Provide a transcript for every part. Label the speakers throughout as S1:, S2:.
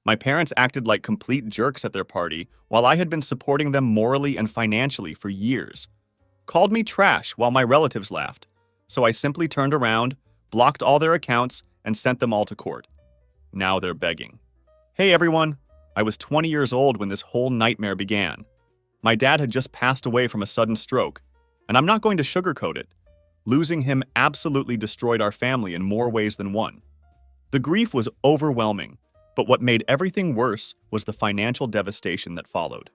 S1: My parents acted like complete jerks at their party while I had been supporting them morally and financially for years. Called me trash while my relatives laughed. So I simply turned around, blocked all their accounts, and sent them all to court. Now they're begging. Hey everyone, I was 20 years old when this whole nightmare began. My dad had just passed away from a sudden stroke, and I'm not going to sugarcoat it. Losing him absolutely destroyed our family in more ways than one. The grief was overwhelming, but what made everything worse was the financial devastation that followed.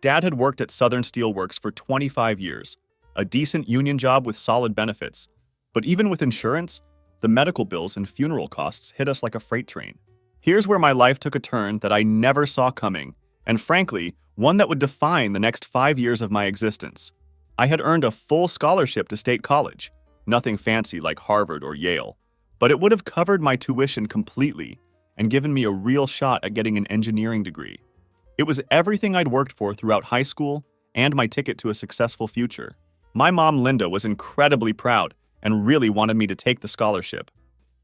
S1: Dad had worked at Southern Steel Works for 25 years, a decent union job with solid benefits, but even with insurance, the medical bills and funeral costs hit us like a freight train. Here's where my life took a turn that I never saw coming, and frankly, one that would define the next 5 years of my existence. I had earned a full scholarship to state college, nothing fancy like Harvard or Yale, but it would have covered my tuition completely and given me a real shot at getting an engineering degree. It was everything I'd worked for throughout high school and my ticket to a successful future. My mom, Linda, was incredibly proud and really wanted me to take the scholarship.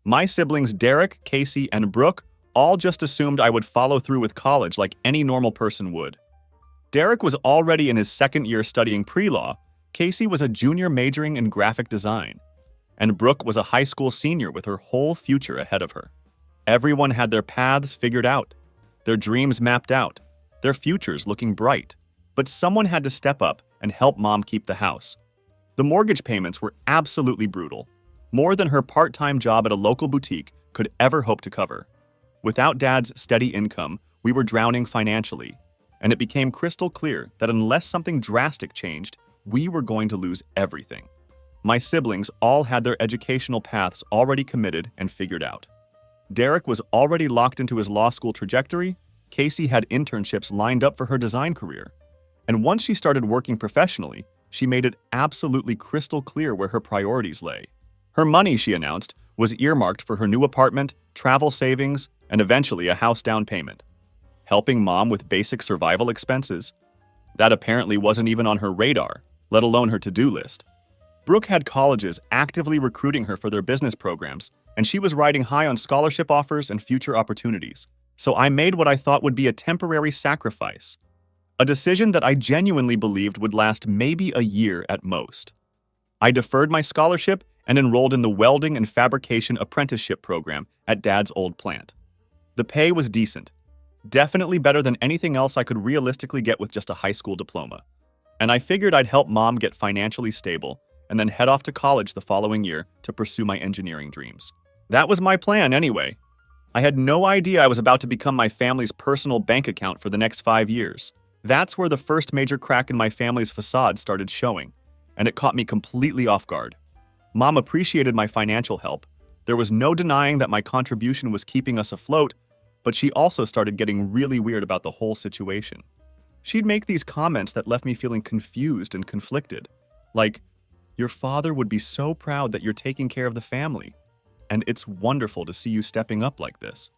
S1: My siblings, Derek, Casey, and Brooke, all just assumed I would follow through with college like any normal person would. Derek was already in his second year studying pre-law, Casey was a junior majoring in graphic design, and Brooke was a high school senior with her whole future ahead of her. Everyone had their paths figured out, their dreams mapped out, their futures looking bright. But someone had to step up and help Mom keep the house. The mortgage payments were absolutely brutal, more than her part-time job at a local boutique could ever hope to cover. Without Dad's steady income, we were drowning financially, and it became crystal clear that unless something drastic changed, we were going to lose everything. My siblings all had their educational paths already committed and figured out. Derek was already locked into his law school trajectory, Casey had internships lined up for her design career, and once she started working professionally, she made it absolutely crystal clear where her priorities lay. Her money, she announced, was earmarked for her new apartment, travel savings, and eventually a house down payment. Helping Mom with basic survival expenses? That apparently wasn't even on her radar, let alone her to-do list. Brooke had colleges actively recruiting her for their business programs, and she was riding high on scholarship offers and future opportunities. So I made what I thought would be a temporary sacrifice, a decision that I genuinely believed would last maybe a year at most. I deferred my scholarship and enrolled in the welding and fabrication apprenticeship program at Dad's old plant. The pay was decent, definitely better than anything else I could realistically get with just a high school diploma. And I figured I'd help Mom get financially stable and then head off to college the following year to pursue my engineering dreams. That was my plan anyway. I had no idea I was about to become my family's personal bank account for the next 5 years. That's where the first major crack in my family's facade started showing, and it caught me completely off guard. Mom appreciated my financial help. There was no denying that my contribution was keeping us afloat, but she also started getting really weird about the whole situation. She'd make these comments that left me feeling confused and conflicted, like, "Your father would be so proud that you're taking care of the family, and it's wonderful to see you stepping up like this."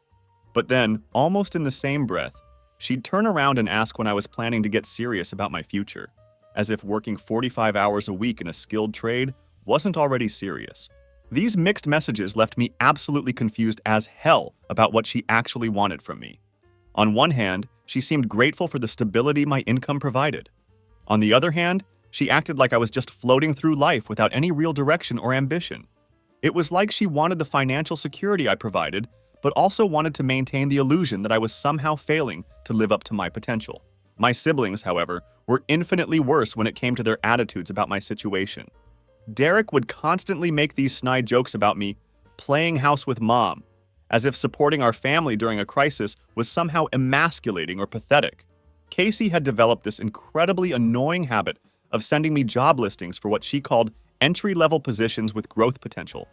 S1: But then, almost in the same breath, she'd turn around and ask when I was planning to get serious about my future, as if working 45 hours a week in a skilled trade wasn't already serious. These mixed messages left me absolutely confused as hell about what she actually wanted from me. On one hand, she seemed grateful for the stability my income provided. On the other hand, she acted like I was just floating through life without any real direction or ambition. It was like she wanted the financial security I provided, but also wanted to maintain the illusion that I was somehow failing to live up to my potential. My siblings, however, were infinitely worse when it came to their attitudes about my situation. Derek would constantly make these snide jokes about me playing house with Mom, as if supporting our family during a crisis was somehow emasculating or pathetic. Casey had developed this incredibly annoying habit of sending me job listings for what she called entry-level positions with growth potential,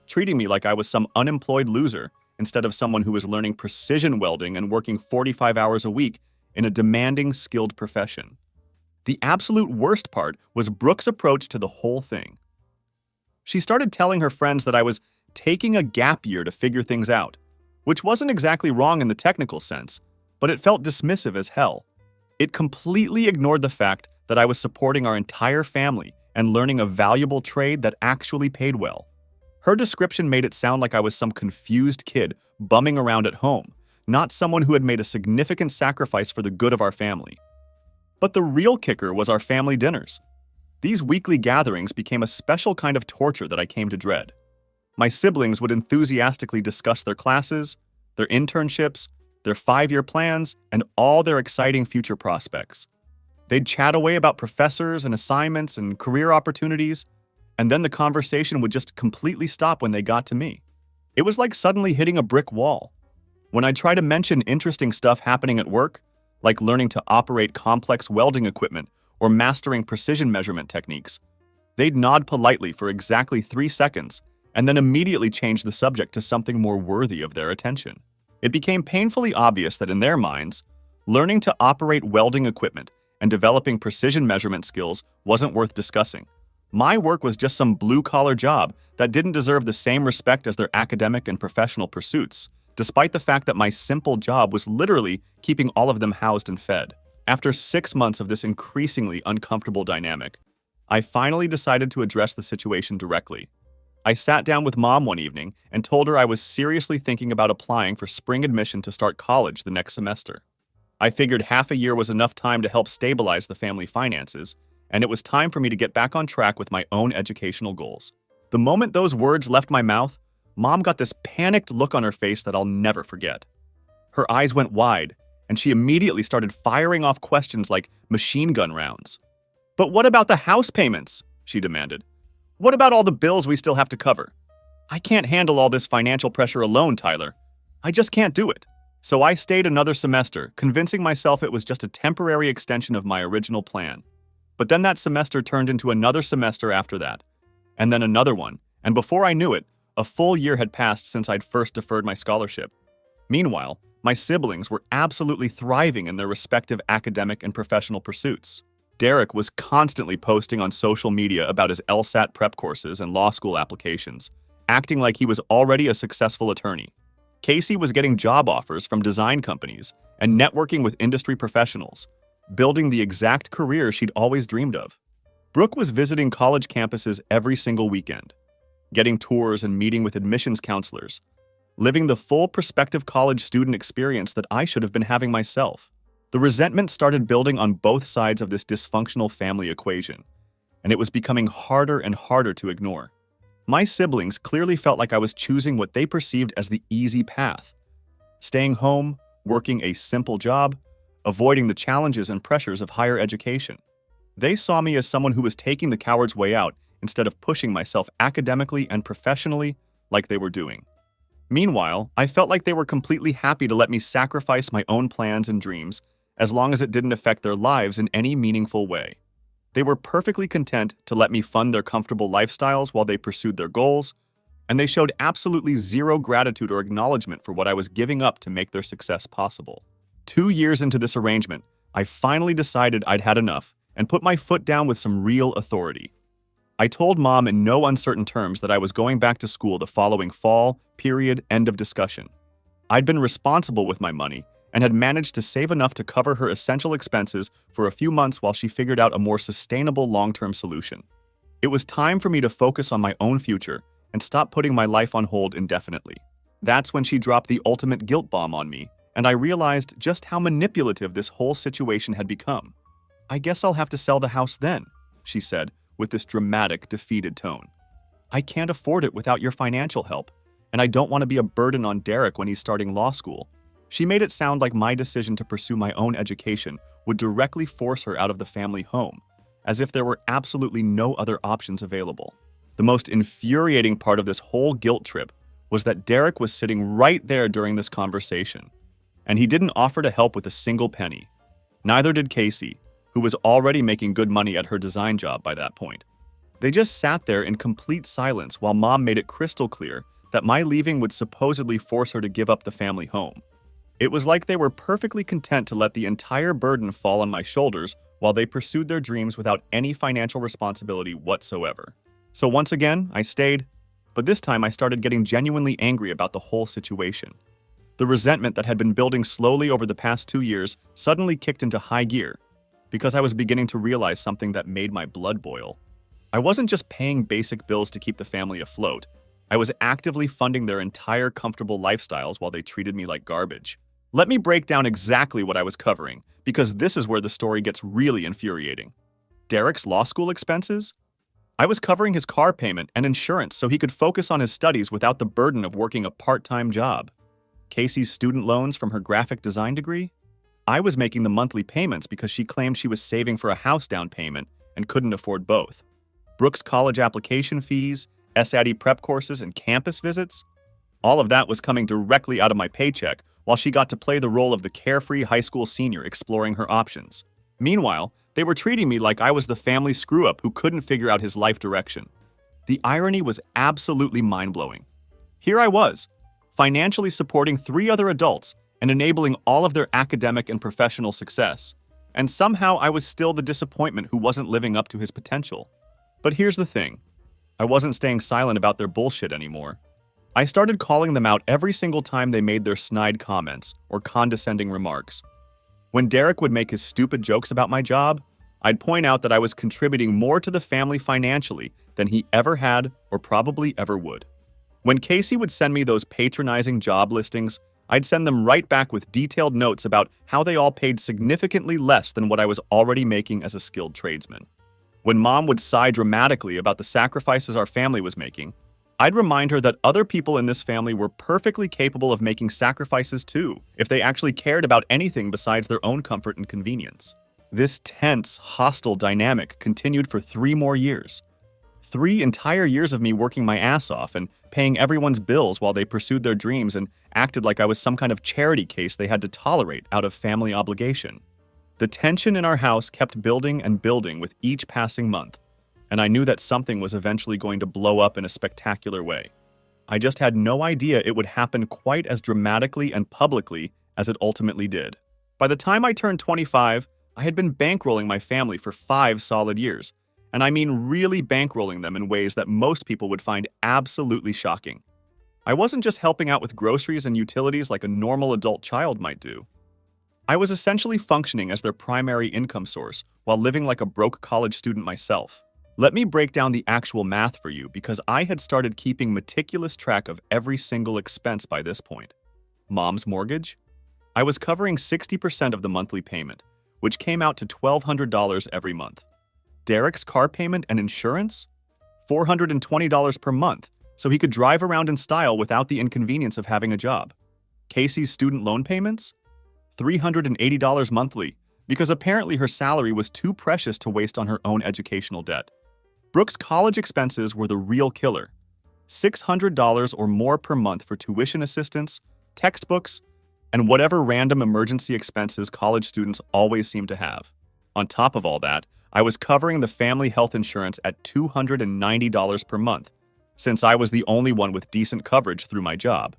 S1: treating me like I was some unemployed loser instead of someone who was learning precision welding and working 45 hours a week in a demanding, skilled profession. The absolute worst part was Brooke's approach to the whole thing. She started telling her friends that I was taking a gap year to figure things out, which wasn't exactly wrong in the technical sense, but it felt dismissive as hell. It completely ignored the fact that I was supporting our entire family and learning a valuable trade that actually paid well. Her description made it sound like I was some confused kid bumming around at home, not someone who had made a significant sacrifice for the good of our family. But the real kicker was our family dinners. These weekly gatherings became a special kind of torture that I came to dread. My siblings would enthusiastically discuss their classes, their internships, their 5-year plans, and all their exciting future prospects. They'd chat away about professors and assignments and career opportunities, and then the conversation would just completely stop when they got to me. It was like suddenly hitting a brick wall. When I'd try to mention interesting stuff happening at work, like learning to operate complex welding equipment or mastering precision measurement techniques, they'd nod politely for exactly 3 seconds and then immediately change the subject to something more worthy of their attention. It became painfully obvious that in their minds, learning to operate welding equipment and developing precision measurement skills wasn't worth discussing. My work was just some blue-collar job that didn't deserve the same respect as their academic and professional pursuits, despite the fact that my simple job was literally keeping all of them housed and fed. After 6 months of this increasingly uncomfortable dynamic, I finally decided to address the situation directly. I sat down with Mom one evening and told her I was seriously thinking about applying for spring admission to start college the next semester. I figured half a year was enough time to help stabilize the family finances, and it was time for me to get back on track with my own educational goals. The moment those words left my mouth, Mom got this panicked look on her face that I'll never forget. Her eyes went wide, and she immediately started firing off questions like machine gun rounds. "But what about the house payments?" she demanded. "What about all the bills we still have to cover? I can't handle all this financial pressure alone, Tyler. I just can't do it." So I stayed another semester, convincing myself it was just a temporary extension of my original plan. But then that semester turned into another semester after that, and then another one, and before I knew it, a full year had passed since I'd first deferred my scholarship. Meanwhile, my siblings were absolutely thriving in their respective academic and professional pursuits. Derek was constantly posting on social media about his LSAT prep courses and law school applications, acting like he was already a successful attorney. Casey was getting job offers from design companies and networking with industry professionals, building the exact career she'd always dreamed of. Brooke was visiting college campuses every single weekend, getting tours and meeting with admissions counselors, living the full prospective college student experience that I should have been having myself. The resentment started building on both sides of this dysfunctional family equation, and it was becoming harder and harder to ignore. My siblings clearly felt like I was choosing what they perceived as the easy path, staying home, working a simple job, avoiding the challenges and pressures of higher education. They saw me as someone who was taking the coward's way out instead of pushing myself academically and professionally like they were doing. Meanwhile, I felt like they were completely happy to let me sacrifice my own plans and dreams as long as it didn't affect their lives in any meaningful way. They were perfectly content to let me fund their comfortable lifestyles while they pursued their goals, and they showed absolutely zero gratitude or acknowledgement for what I was giving up to make their success possible. 2 years into this arrangement, I finally decided I'd had enough and put my foot down with some real authority. I told Mom in no uncertain terms that I was going back to school the following fall, period, end of discussion. I'd been responsible with my money and had managed to save enough to cover her essential expenses for a few months while she figured out a more sustainable long-term solution. It was time for me to focus on my own future and stop putting my life on hold indefinitely. That's when she dropped the ultimate guilt bomb on me, and I realized just how manipulative this whole situation had become. "I guess I'll have to sell the house then," she said, with this dramatic, defeated tone. "I can't afford it without your financial help, and I don't want to be a burden on Derek when he's starting law school." She made it sound like my decision to pursue my own education would directly force her out of the family home, as if there were absolutely no other options available. The most infuriating part of this whole guilt trip was that Derek was sitting right there during this conversation, and he didn't offer to help with a single penny. Neither did Casey, who was already making good money at her design job by that point. They just sat there in complete silence while Mom made it crystal clear that my leaving would supposedly force her to give up the family home. It was like they were perfectly content to let the entire burden fall on my shoulders while they pursued their dreams without any financial responsibility whatsoever. So once again, I stayed, but this time I started getting genuinely angry about the whole situation. The resentment that had been building slowly over the past 2 years suddenly kicked into high gear, because I was beginning to realize something that made my blood boil. I wasn't just paying basic bills to keep the family afloat. I was actively funding their entire comfortable lifestyles while they treated me like garbage. Let me break down exactly what I was covering, because this is where the story gets really infuriating. Derek's law school expenses? I was covering his car payment and insurance so he could focus on his studies without the burden of working a part-time job. Casey's student loans from her graphic design degree? I was making the monthly payments because she claimed she was saving for a house down payment and couldn't afford both. Brooke's college application fees, SAT prep courses, and campus visits? All of that was coming directly out of my paycheck, while she got to play the role of the carefree high school senior exploring her options. Meanwhile, they were treating me like I was the family screw-up who couldn't figure out his life direction. The irony was absolutely mind-blowing. Here I was, financially supporting 3 other adults and enabling all of their academic and professional success, and somehow I was still the disappointment who wasn't living up to his potential. But here's the thing. I wasn't staying silent about their bullshit anymore. I started calling them out every single time they made their snide comments or condescending remarks. When Derek would make his stupid jokes about my job, I'd point out that I was contributing more to the family financially than he ever had or probably ever would. When Casey would send me those patronizing job listings, I'd send them right back with detailed notes about how they all paid significantly less than what I was already making as a skilled tradesman. When Mom would sigh dramatically about the sacrifices our family was making, I'd remind her that other people in this family were perfectly capable of making sacrifices too, if they actually cared about anything besides their own comfort and convenience. This tense, hostile dynamic continued for 3 more years. 3 entire years of me working my ass off and paying everyone's bills while they pursued their dreams and acted like I was some kind of charity case they had to tolerate out of family obligation. The tension in our house kept building and building with each passing month, and I knew that something was eventually going to blow up in a spectacular way. I just had no idea it would happen quite as dramatically and publicly as it ultimately did. By the time I turned 25, I had been bankrolling my family for 5 solid years, and I mean really bankrolling them in ways that most people would find absolutely shocking. I wasn't just helping out with groceries and utilities like a normal adult child might do. I was essentially functioning as their primary income source while living like a broke college student myself. Let me break down the actual math for you because I had started keeping meticulous track of every single expense by this point. Mom's mortgage? I was covering 60% of the monthly payment, which came out to $1,200 every month. Derek's car payment and insurance? $420 per month, so he could drive around in style without the inconvenience of having a job. Casey's student loan payments? $380 monthly, because apparently her salary was too precious to waste on her own educational debt. Brooke's college expenses were the real killer. $600 or more per month for tuition assistance, textbooks, and whatever random emergency expenses college students always seem to have. On top of all that, I was covering the family health insurance at $290 per month, since I was the only one with decent coverage through my job.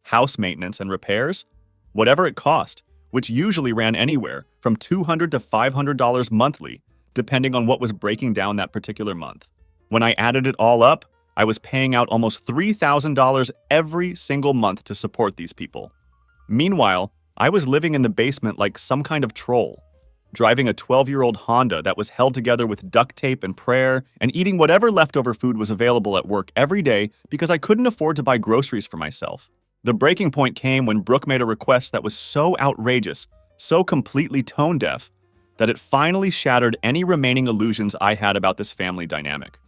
S1: House maintenance and repairs? Whatever it cost, which usually ran anywhere from $200 to $500 monthly, depending on what was breaking down that particular month. When I added it all up, I was paying out almost $3,000 every single month to support these people. Meanwhile, I was living in the basement like some kind of troll, driving a 12-year-old Honda that was held together with duct tape and prayer, and eating whatever leftover food was available at work every day because I couldn't afford to buy groceries for myself. The breaking point came when Brooke made a request that was so outrageous, so completely tone-deaf, that it finally shattered any remaining illusions I had about this family dynamic.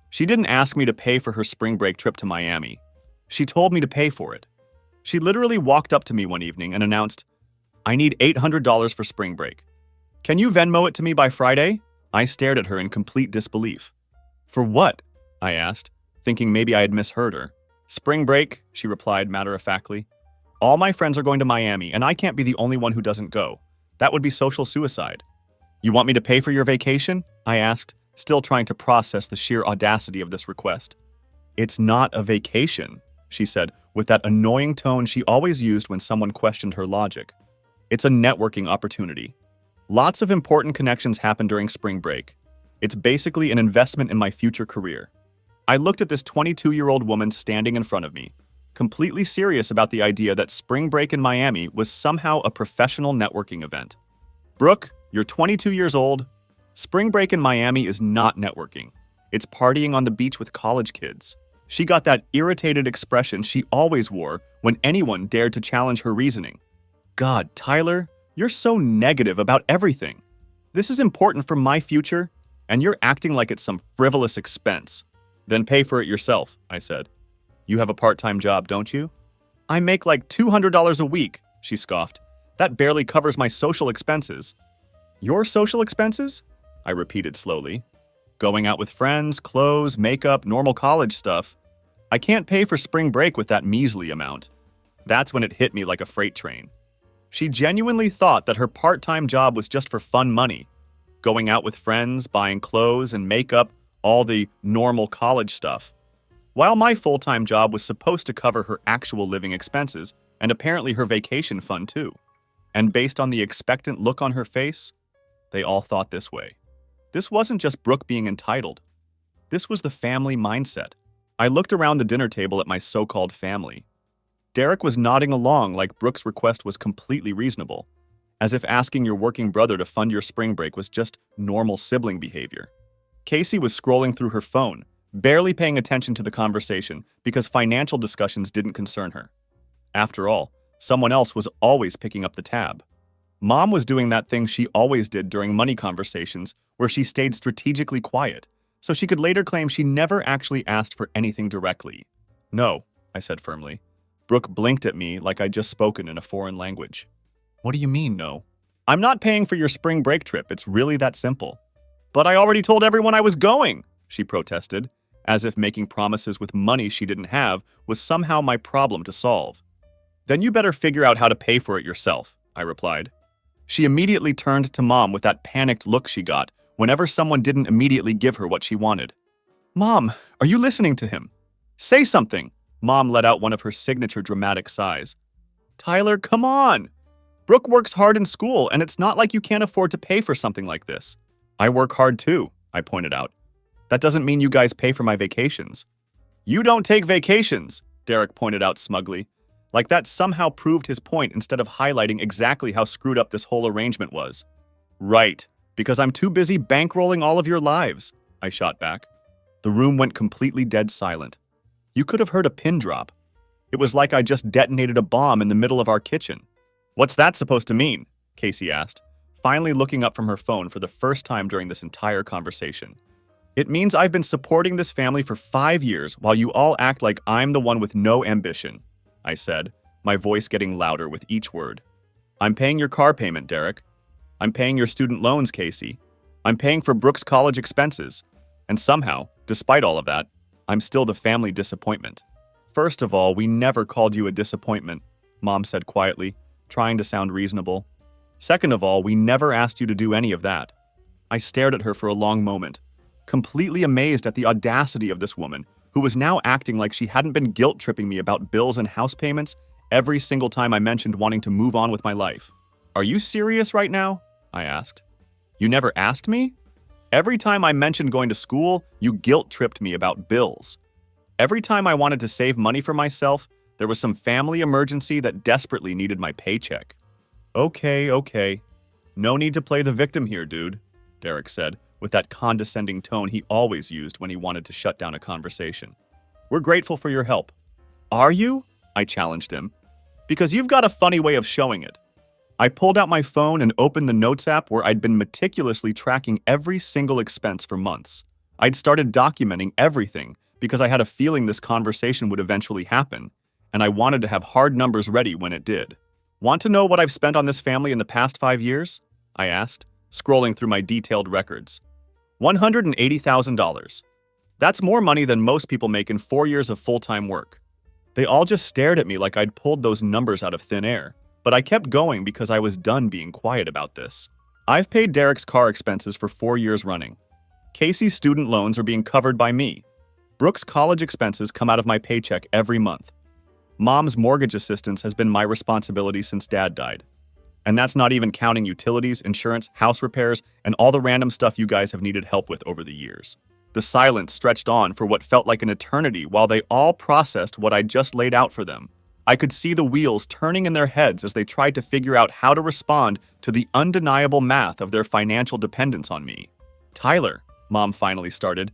S1: She didn't ask me to pay for her spring break trip to Miami. She told me to pay for it. She literally walked up to me one evening and announced, "I need $800 for spring break. Can you Venmo it to me by Friday?" I stared at her in complete disbelief. "For what?" I asked, thinking maybe I had misheard her. "Spring break," she replied matter-of-factly. "All my friends are going to Miami, and I can't be the only one who doesn't go. That would be social suicide." "You want me to pay for your vacation?" I asked, still trying to process the sheer audacity of this request. "It's not a vacation," she said, with that annoying tone she always used when someone questioned her logic. "It's a networking opportunity. Lots of important connections happen during spring break. It's basically an investment in my future career." I looked at this 22-year-old woman standing in front of me, completely serious about the idea that spring break in Miami was somehow a professional networking event. "Brooke, you're 22 years old. Spring break in Miami is not networking. It's partying on the beach with college kids." She got that irritated expression she always wore when anyone dared to challenge her reasoning. God, Tyler, you're so negative about everything. This is important for my future, and you're acting like it's some frivolous expense. Then pay for it yourself, I said. You have a part-time job, don't you? I make like $200 a week, she scoffed. That barely covers my social expenses. Your social expenses? I repeated slowly. Going out with friends, clothes, makeup, normal college stuff. I can't pay for spring break with that measly amount. That's when it hit me like a freight train. She genuinely thought that her part-time job was just for fun money. Going out with friends, buying clothes and makeup, all the normal college stuff. While my full-time job was supposed to cover her actual living expenses and apparently her vacation fund too. And based on the expectant look on her face, they all thought this way. This wasn't just Brooke being entitled. This was the family mindset. I looked around the dinner table at my so-called family. Derek was nodding along like Brooke's request was completely reasonable, as if asking your working brother to fund your spring break was just normal sibling behavior. Casey was scrolling through her phone, barely paying attention to the conversation because financial discussions didn't concern her. After all, someone else was always picking up the tab. Mom was doing that thing she always did during money conversations where she stayed strategically quiet, so she could later claim she never actually asked for anything directly. No, I said firmly. Brooke blinked at me like I'd just spoken in a foreign language. What do you mean, no? I'm not paying for your spring break trip, it's really that simple. But I already told everyone I was going, she protested, as if making promises with money she didn't have was somehow my problem to solve. Then you better figure out how to pay for it yourself, I replied. She immediately turned to Mom with that panicked look she got whenever someone didn't immediately give her what she wanted. Mom, are you listening to him? Say something! Mom let out one of her signature dramatic sighs. Tyler, come on! Brooke works hard in school, and it's not like you can't afford to pay for something like this. I work hard too, I pointed out. That doesn't mean you guys pay for my vacations. You don't take vacations, Derek pointed out smugly, like that somehow proved his point instead of highlighting exactly how screwed up this whole arrangement was. Right, because I'm too busy bankrolling all of your lives, I shot back. The room went completely dead silent. You could have heard a pin drop. It was like I just detonated a bomb in the middle of our kitchen. What's that supposed to mean? Casey asked, finally looking up from her phone for the first time during this entire conversation. It means I've been supporting this family for 5 years while you all act like I'm the one with no ambition, I said, my voice getting louder with each word. I'm paying your car payment, Derek. I'm paying your student loans, Casey. I'm paying for Brooke's college expenses. And somehow, despite all of that, I'm still the family disappointment. First of all, we never called you a disappointment, Mom said quietly, trying to sound reasonable. Second of all, we never asked you to do any of that. I stared at her for a long moment, completely amazed at the audacity of this woman, who was now acting like she hadn't been guilt-tripping me about bills and house payments every single time I mentioned wanting to move on with my life. Are you serious right now? I asked. You never asked me? Every time I mentioned going to school, you guilt-tripped me about bills. Every time I wanted to save money for myself, there was some family emergency that desperately needed my paycheck. Okay. No need to play the victim here, dude, Derek said, with that condescending tone he always used when he wanted to shut down a conversation. We're grateful for your help. Are you? I challenged him. Because you've got a funny way of showing it. I pulled out my phone and opened the Notes app where I'd been meticulously tracking every single expense for months. I'd started documenting everything because I had a feeling this conversation would eventually happen, and I wanted to have hard numbers ready when it did. Want to know what I've spent on this family in the past 5 years? I asked, scrolling through my detailed records. $180,000. That's more money than most people make in 4 years of full-time work. They all just stared at me like I'd pulled those numbers out of thin air, but I kept going because I was done being quiet about this. I've paid Derek's car expenses for 4 years running. Casey's student loans are being covered by me. Brooke's college expenses come out of my paycheck every month. Mom's mortgage assistance has been my responsibility since Dad died. And that's not even counting utilities, insurance, house repairs, and all the random stuff you guys have needed help with over the years. The silence stretched on for what felt like an eternity while they all processed what I'd just laid out for them. I could see the wheels turning in their heads as they tried to figure out how to respond to the undeniable math of their financial dependence on me. Tyler, Mom finally started,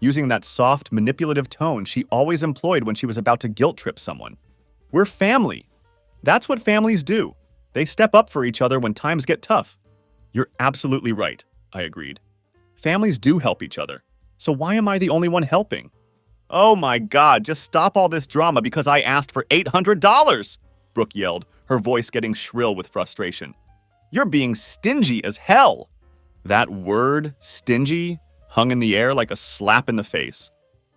S1: using that soft, manipulative tone she always employed when she was about to guilt-trip someone. We're family. That's what families do. They step up for each other when times get tough. You're absolutely right, I agreed. Families do help each other. So why am I the only one helping? Oh my God, just stop all this drama because I asked for $800, Brooke yelled, her voice getting shrill with frustration. You're being stingy as hell. That word, stingy, hung in the air like a slap in the face.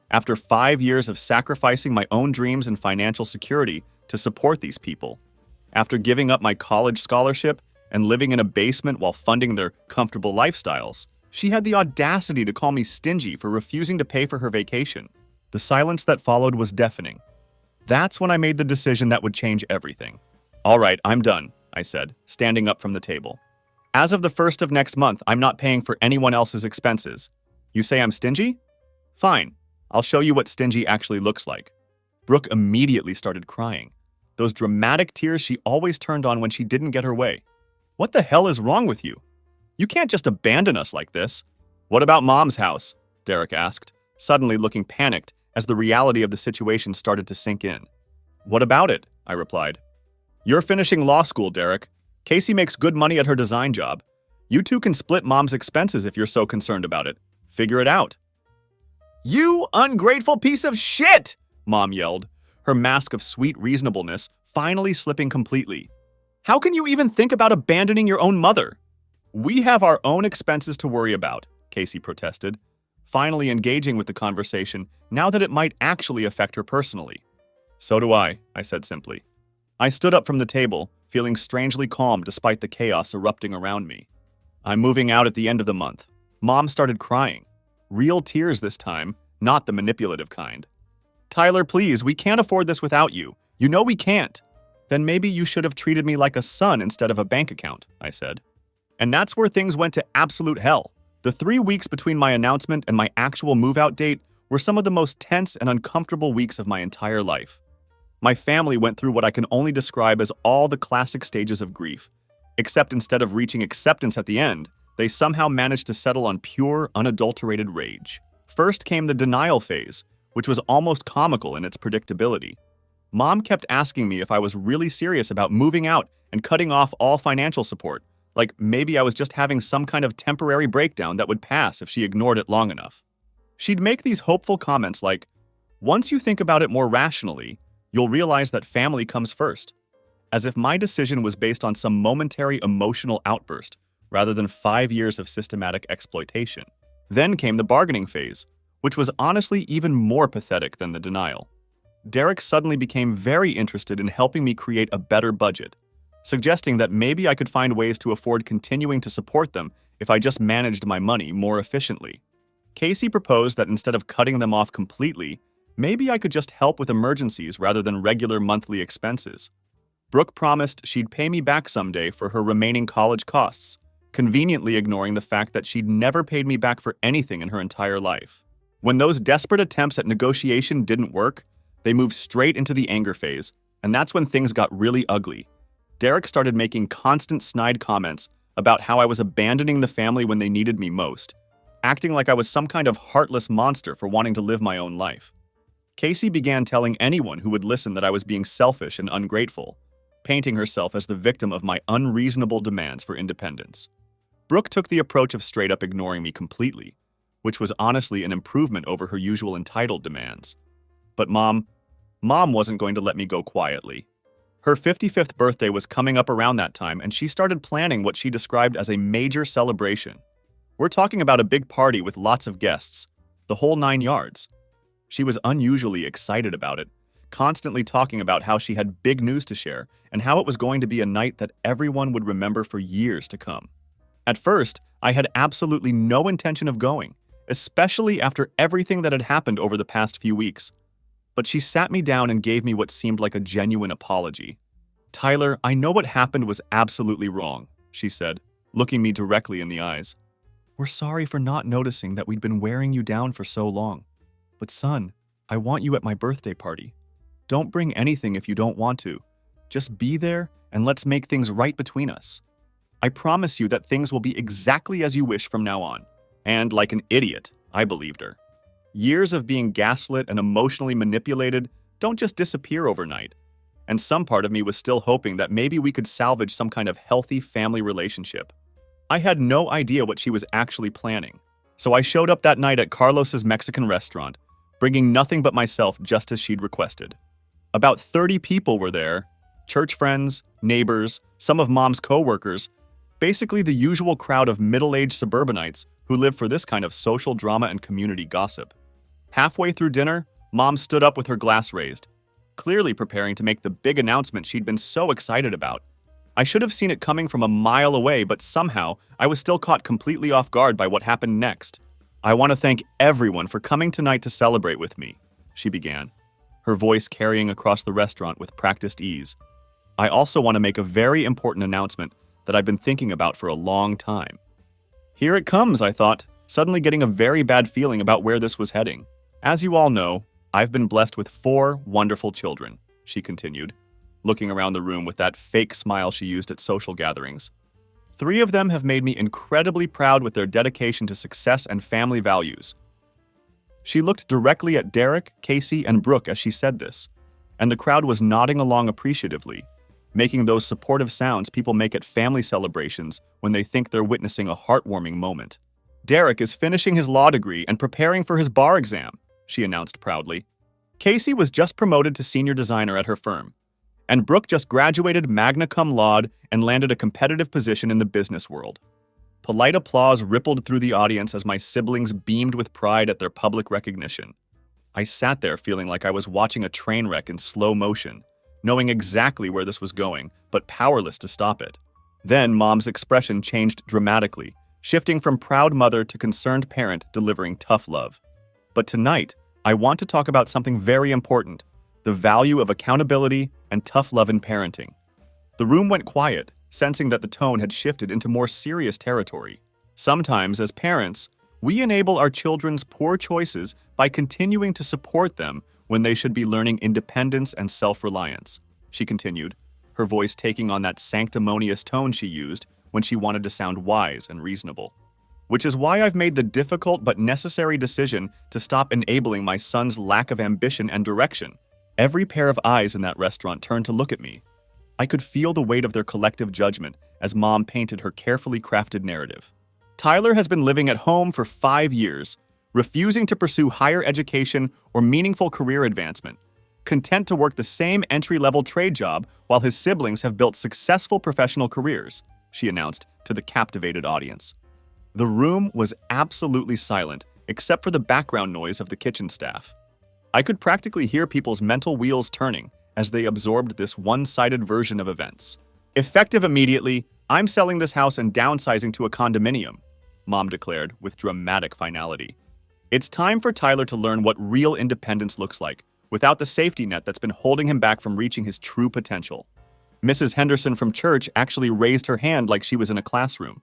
S1: After 5 years of sacrificing my own dreams and financial security to support these people, after giving up my college scholarship and living in a basement while funding their comfortable lifestyles, she had the audacity to call me stingy for refusing to pay for her vacation. The silence that followed was deafening. That's when I made the decision that would change everything. All right, I'm done, I said, standing up from the table. As of the 1st of next month, I'm not paying for anyone else's expenses. You say I'm stingy? Fine, I'll show you what stingy actually looks like. Brooke immediately started crying. Those dramatic tears she always turned on when she didn't get her way. What the hell is wrong with you? You can't just abandon us like this. What about Mom's house? Derek asked, suddenly looking panicked as the reality of the situation started to sink in. What about it? I replied. You're finishing law school, Derek. Casey makes good money at her design job. You two can split Mom's expenses if you're so concerned about it. Figure it out. You ungrateful piece of shit! Mom yelled, her mask of sweet reasonableness finally slipping completely. How can you even think about abandoning your own mother? We have our own expenses to worry about, Casey protested, finally engaging with the conversation now that it might actually affect her personally. So do I said simply. I stood up from the table, feeling strangely calm despite the chaos erupting around me. I'm moving out at the end of the month. Mom started crying. Real tears this time, not the manipulative kind. Tyler, please, we can't afford this without you. You know we can't. Then maybe you should have treated me like a son instead of a bank account, I said. And that's where things went to absolute hell. The 3 weeks between my announcement and my actual move-out date were some of the most tense and uncomfortable weeks of my entire life. My family went through what I can only describe as all the classic stages of grief, except instead of reaching acceptance at the end, they somehow managed to settle on pure, unadulterated rage. First came the denial phase, which was almost comical in its predictability. Mom kept asking me if I was really serious about moving out and cutting off all financial support, like maybe I was just having some kind of temporary breakdown that would pass if she ignored it long enough. She'd make these hopeful comments like, once you think about it more rationally, you'll realize that family comes first, as if my decision was based on some momentary emotional outburst rather than 5 years of systematic exploitation. Then came the bargaining phase, which was honestly even more pathetic than the denial. Derek suddenly became very interested in helping me create a better budget, suggesting that maybe I could find ways to afford continuing to support them if I just managed my money more efficiently. Casey proposed that instead of cutting them off completely, maybe I could just help with emergencies rather than regular monthly expenses. Brooke promised she'd pay me back someday for her remaining college costs, conveniently ignoring the fact that she'd never paid me back for anything in her entire life. When those desperate attempts at negotiation didn't work, they moved straight into the anger phase, and that's when things got really ugly. Derek started making constant snide comments about how I was abandoning the family when they needed me most, acting like I was some kind of heartless monster for wanting to live my own life. Casey began telling anyone who would listen that I was being selfish and ungrateful, painting herself as the victim of my unreasonable demands for independence. Brooke took the approach of straight up ignoring me completely, which was honestly an improvement over her usual entitled demands. But Mom wasn't going to let me go quietly. Her 55th birthday was coming up around that time, and she started planning what she described as a major celebration. We're talking about a big party with lots of guests, the whole 9 yards. She was unusually excited about it, constantly talking about how she had big news to share and how it was going to be a night that everyone would remember for years to come. At first, I had absolutely no intention of going, especially after everything that had happened over the past few weeks. But she sat me down and gave me what seemed like a genuine apology. Tyler, I know what happened was absolutely wrong, she said, looking me directly in the eyes. We're sorry for not noticing that we'd been wearing you down for so long. But son, I want you at my birthday party. Don't bring anything if you don't want to. Just be there and let's make things right between us. I promise you that things will be exactly as you wish from now on. And like an idiot, I believed her. Years of being gaslit and emotionally manipulated don't just disappear overnight. and some part of me was still hoping that maybe we could salvage some kind of healthy family relationship. I had no idea what she was actually planning, so I showed up that night at Carlos's Mexican restaurant, bringing nothing but myself just as she'd requested. About 30 people were there, church friends, neighbors, some of Mom's co-workers, basically the usual crowd of middle-aged suburbanites who live for this kind of social drama and community gossip. Halfway through dinner, Mom stood up with her glass raised, clearly preparing to make the big announcement she'd been so excited about. I should have seen it coming from a mile away, but somehow I was still caught completely off guard by what happened next. "I want to thank everyone for coming tonight to celebrate with me," she began, her voice carrying across the restaurant with practiced ease. "I also want to make a very important announcement that I've been thinking about for a long time." Here it comes, I thought, suddenly getting a very bad feeling about where this was heading. "As you all know, I've been blessed with 4 wonderful children," she continued, looking around the room with that fake smile she used at social gatherings. "3 of them have made me incredibly proud with their dedication to success and family values." She looked directly at Derek, Casey, and Brooke as she said this, and the crowd was nodding along appreciatively, making those supportive sounds people make at family celebrations when they think they're witnessing a heartwarming moment. "Derek is finishing his law degree and preparing for his bar exam," she announced proudly. "Casey was just promoted to senior designer at her firm, and Brooke just graduated magna cum laude and landed a competitive position in the business world." Polite applause rippled through the audience as my siblings beamed with pride at their public recognition. I sat there feeling like I was watching a train wreck in slow motion, knowing exactly where this was going, but powerless to stop it. Then Mom's expression changed dramatically, shifting from proud mother to concerned parent delivering tough love. "But tonight, I want to talk about something very important, the value of accountability and tough love in parenting." The room went quiet, sensing that the tone had shifted into more serious territory. Sometimes, as parents, we enable our children's poor choices by continuing to support them when they should be learning independence and self-reliance, she continued, her voice taking on that sanctimonious tone she used when she wanted to sound wise and reasonable. "Which is why I've made the difficult but necessary decision to stop enabling my son's lack of ambition and direction." Every pair of eyes in that restaurant turned to look at me. I could feel the weight of their collective judgment as Mom painted her carefully crafted narrative. "Tyler has been living at home for 5 years, refusing to pursue higher education or meaningful career advancement, content to work the same entry-level trade job while his siblings have built successful professional careers," she announced to the captivated audience. The room was absolutely silent, except for the background noise of the kitchen staff. I could practically hear people's mental wheels turning as they absorbed this one-sided version of events. "Effective immediately, I'm selling this house and downsizing to a condominium," Mom declared with dramatic finality. "It's time for Tyler to learn what real independence looks like, without the safety net that's been holding him back from reaching his true potential." Mrs. Henderson from church actually raised her hand like she was in a classroom.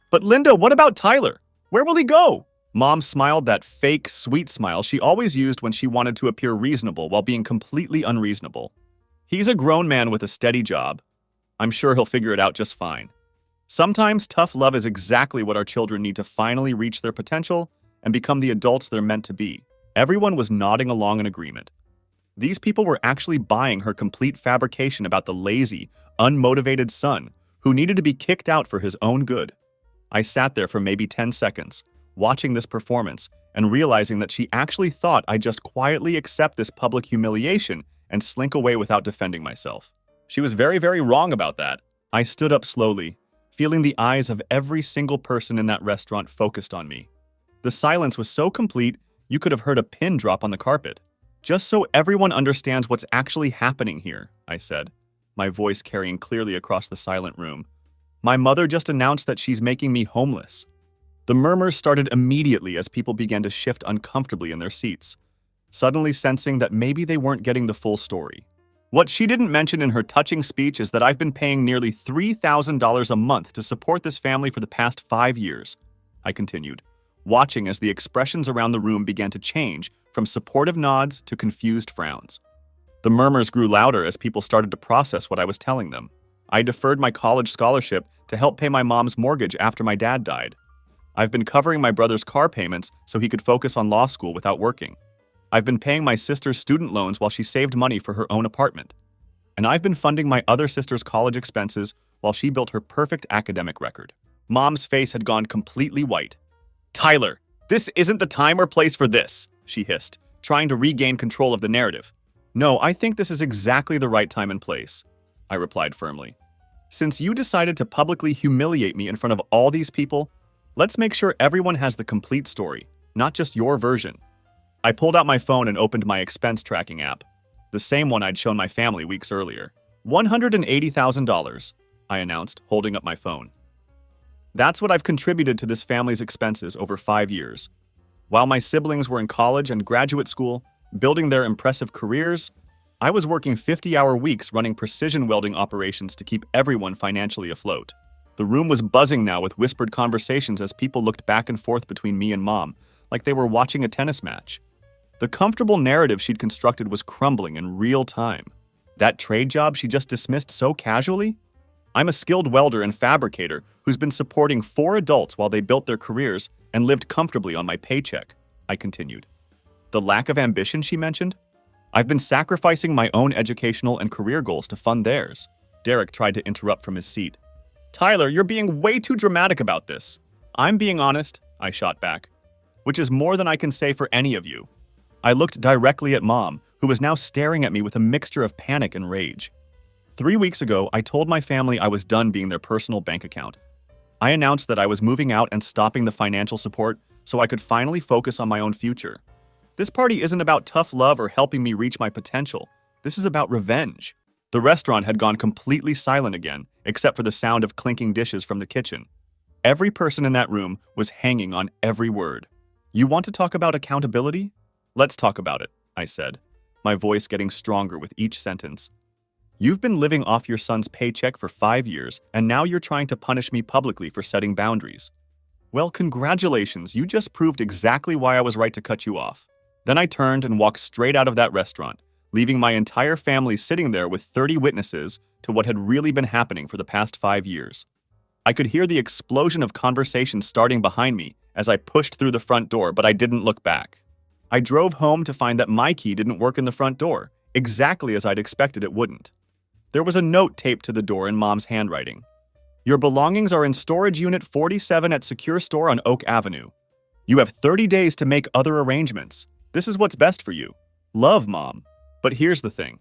S1: "But Linda, what about Tyler? Where will he go?" Mom smiled that fake, sweet smile she always used when she wanted to appear reasonable while being completely unreasonable. "He's a grown man with a steady job. I'm sure he'll figure it out just fine." Sometimes tough love is exactly what our children need to finally reach their potential and become the adults they're meant to be. Everyone was nodding along in agreement. These people were actually buying her complete fabrication about the lazy, unmotivated son who needed to be kicked out for his own good. I sat there for maybe 10 seconds, watching this performance and realizing that she actually thought I'd just quietly accept this public humiliation and slink away without defending myself. She was very, very wrong about that. I stood up slowly, feeling the eyes of every single person in that restaurant focused on me. The silence was so complete, you could have heard a pin drop on the carpet. "Just so everyone understands what's actually happening here," I said, my voice carrying clearly across the silent room. "My mother just announced that she's making me homeless." The murmurs started immediately as people began to shift uncomfortably in their seats, suddenly sensing that maybe they weren't getting the full story. "What she didn't mention in her touching speech is that I've been paying nearly $3,000 a month to support this family for the past 5 years, I continued, watching as the expressions around the room began to change from supportive nods to confused frowns. The murmurs grew louder as people started to process what I was telling them. I deferred my college scholarship to help pay my mom's mortgage after my dad died. I've been covering my brother's car payments so he could focus on law school without working. I've been paying my sister's student loans while she saved money for her own apartment. and I've been funding my other sister's college expenses while she built her perfect academic record. Mom's face had gone completely white. "Tyler, this isn't the time or place for this," she hissed, trying to regain control of the narrative. "No, I think this is exactly the right time and place," I replied firmly. "Since you decided to publicly humiliate me in front of all these people, let's make sure everyone has the complete story, not just your version." I pulled out my phone and opened my expense tracking app, the same one I'd shown my family weeks earlier. $180,000, I announced, holding up my phone. "That's what I've contributed to this family's expenses over 5 years. While my siblings were in college and graduate school, building their impressive careers, I was working 50-hour weeks running precision welding operations to keep everyone financially afloat." The room was buzzing now with whispered conversations as people looked back and forth between me and Mom, like they were watching a tennis match. The comfortable narrative she'd constructed was crumbling in real time. That trade job she just dismissed so casually? I'm a skilled welder and fabricator who's been supporting 4 adults while they built their careers and lived comfortably on my paycheck, I continued. The lack of ambition she mentioned? I've been sacrificing my own educational and career goals to fund theirs. Derek tried to interrupt from his seat. "Tyler, you're being way too dramatic about this." "I'm being honest," I shot back, "which is more than I can say for any of you." I looked directly at Mom, who was now staring at me with a mixture of panic and rage. 3 weeks ago, I told my family I was done being their personal bank account. I announced that I was moving out and stopping the financial support so I could finally focus on my own future. This party isn't about tough love or helping me reach my potential. This is about revenge. The restaurant had gone completely silent again, except for the sound of clinking dishes from the kitchen. Every person in that room was hanging on every word. "You want to talk about accountability? Let's talk about it," I said, my voice getting stronger with each sentence. "You've been living off your son's paycheck for 5 years, and now you're trying to punish me publicly for setting boundaries. Well, congratulations, you just proved exactly why I was right to cut you off." Then I turned and walked straight out of that restaurant, leaving my entire family sitting there with 30 witnesses to what had really been happening for the past 5 years. I could hear the explosion of conversation starting behind me as I pushed through the front door, but I didn't look back. I drove home to find that my key didn't work in the front door, exactly as I'd expected it wouldn't. There was a note taped to the door in Mom's handwriting. "Your belongings are in storage unit 47 at Secure Store on Oak Avenue. You have 30 days to make other arrangements. This is what's best for you. Love, Mom." But here's the thing.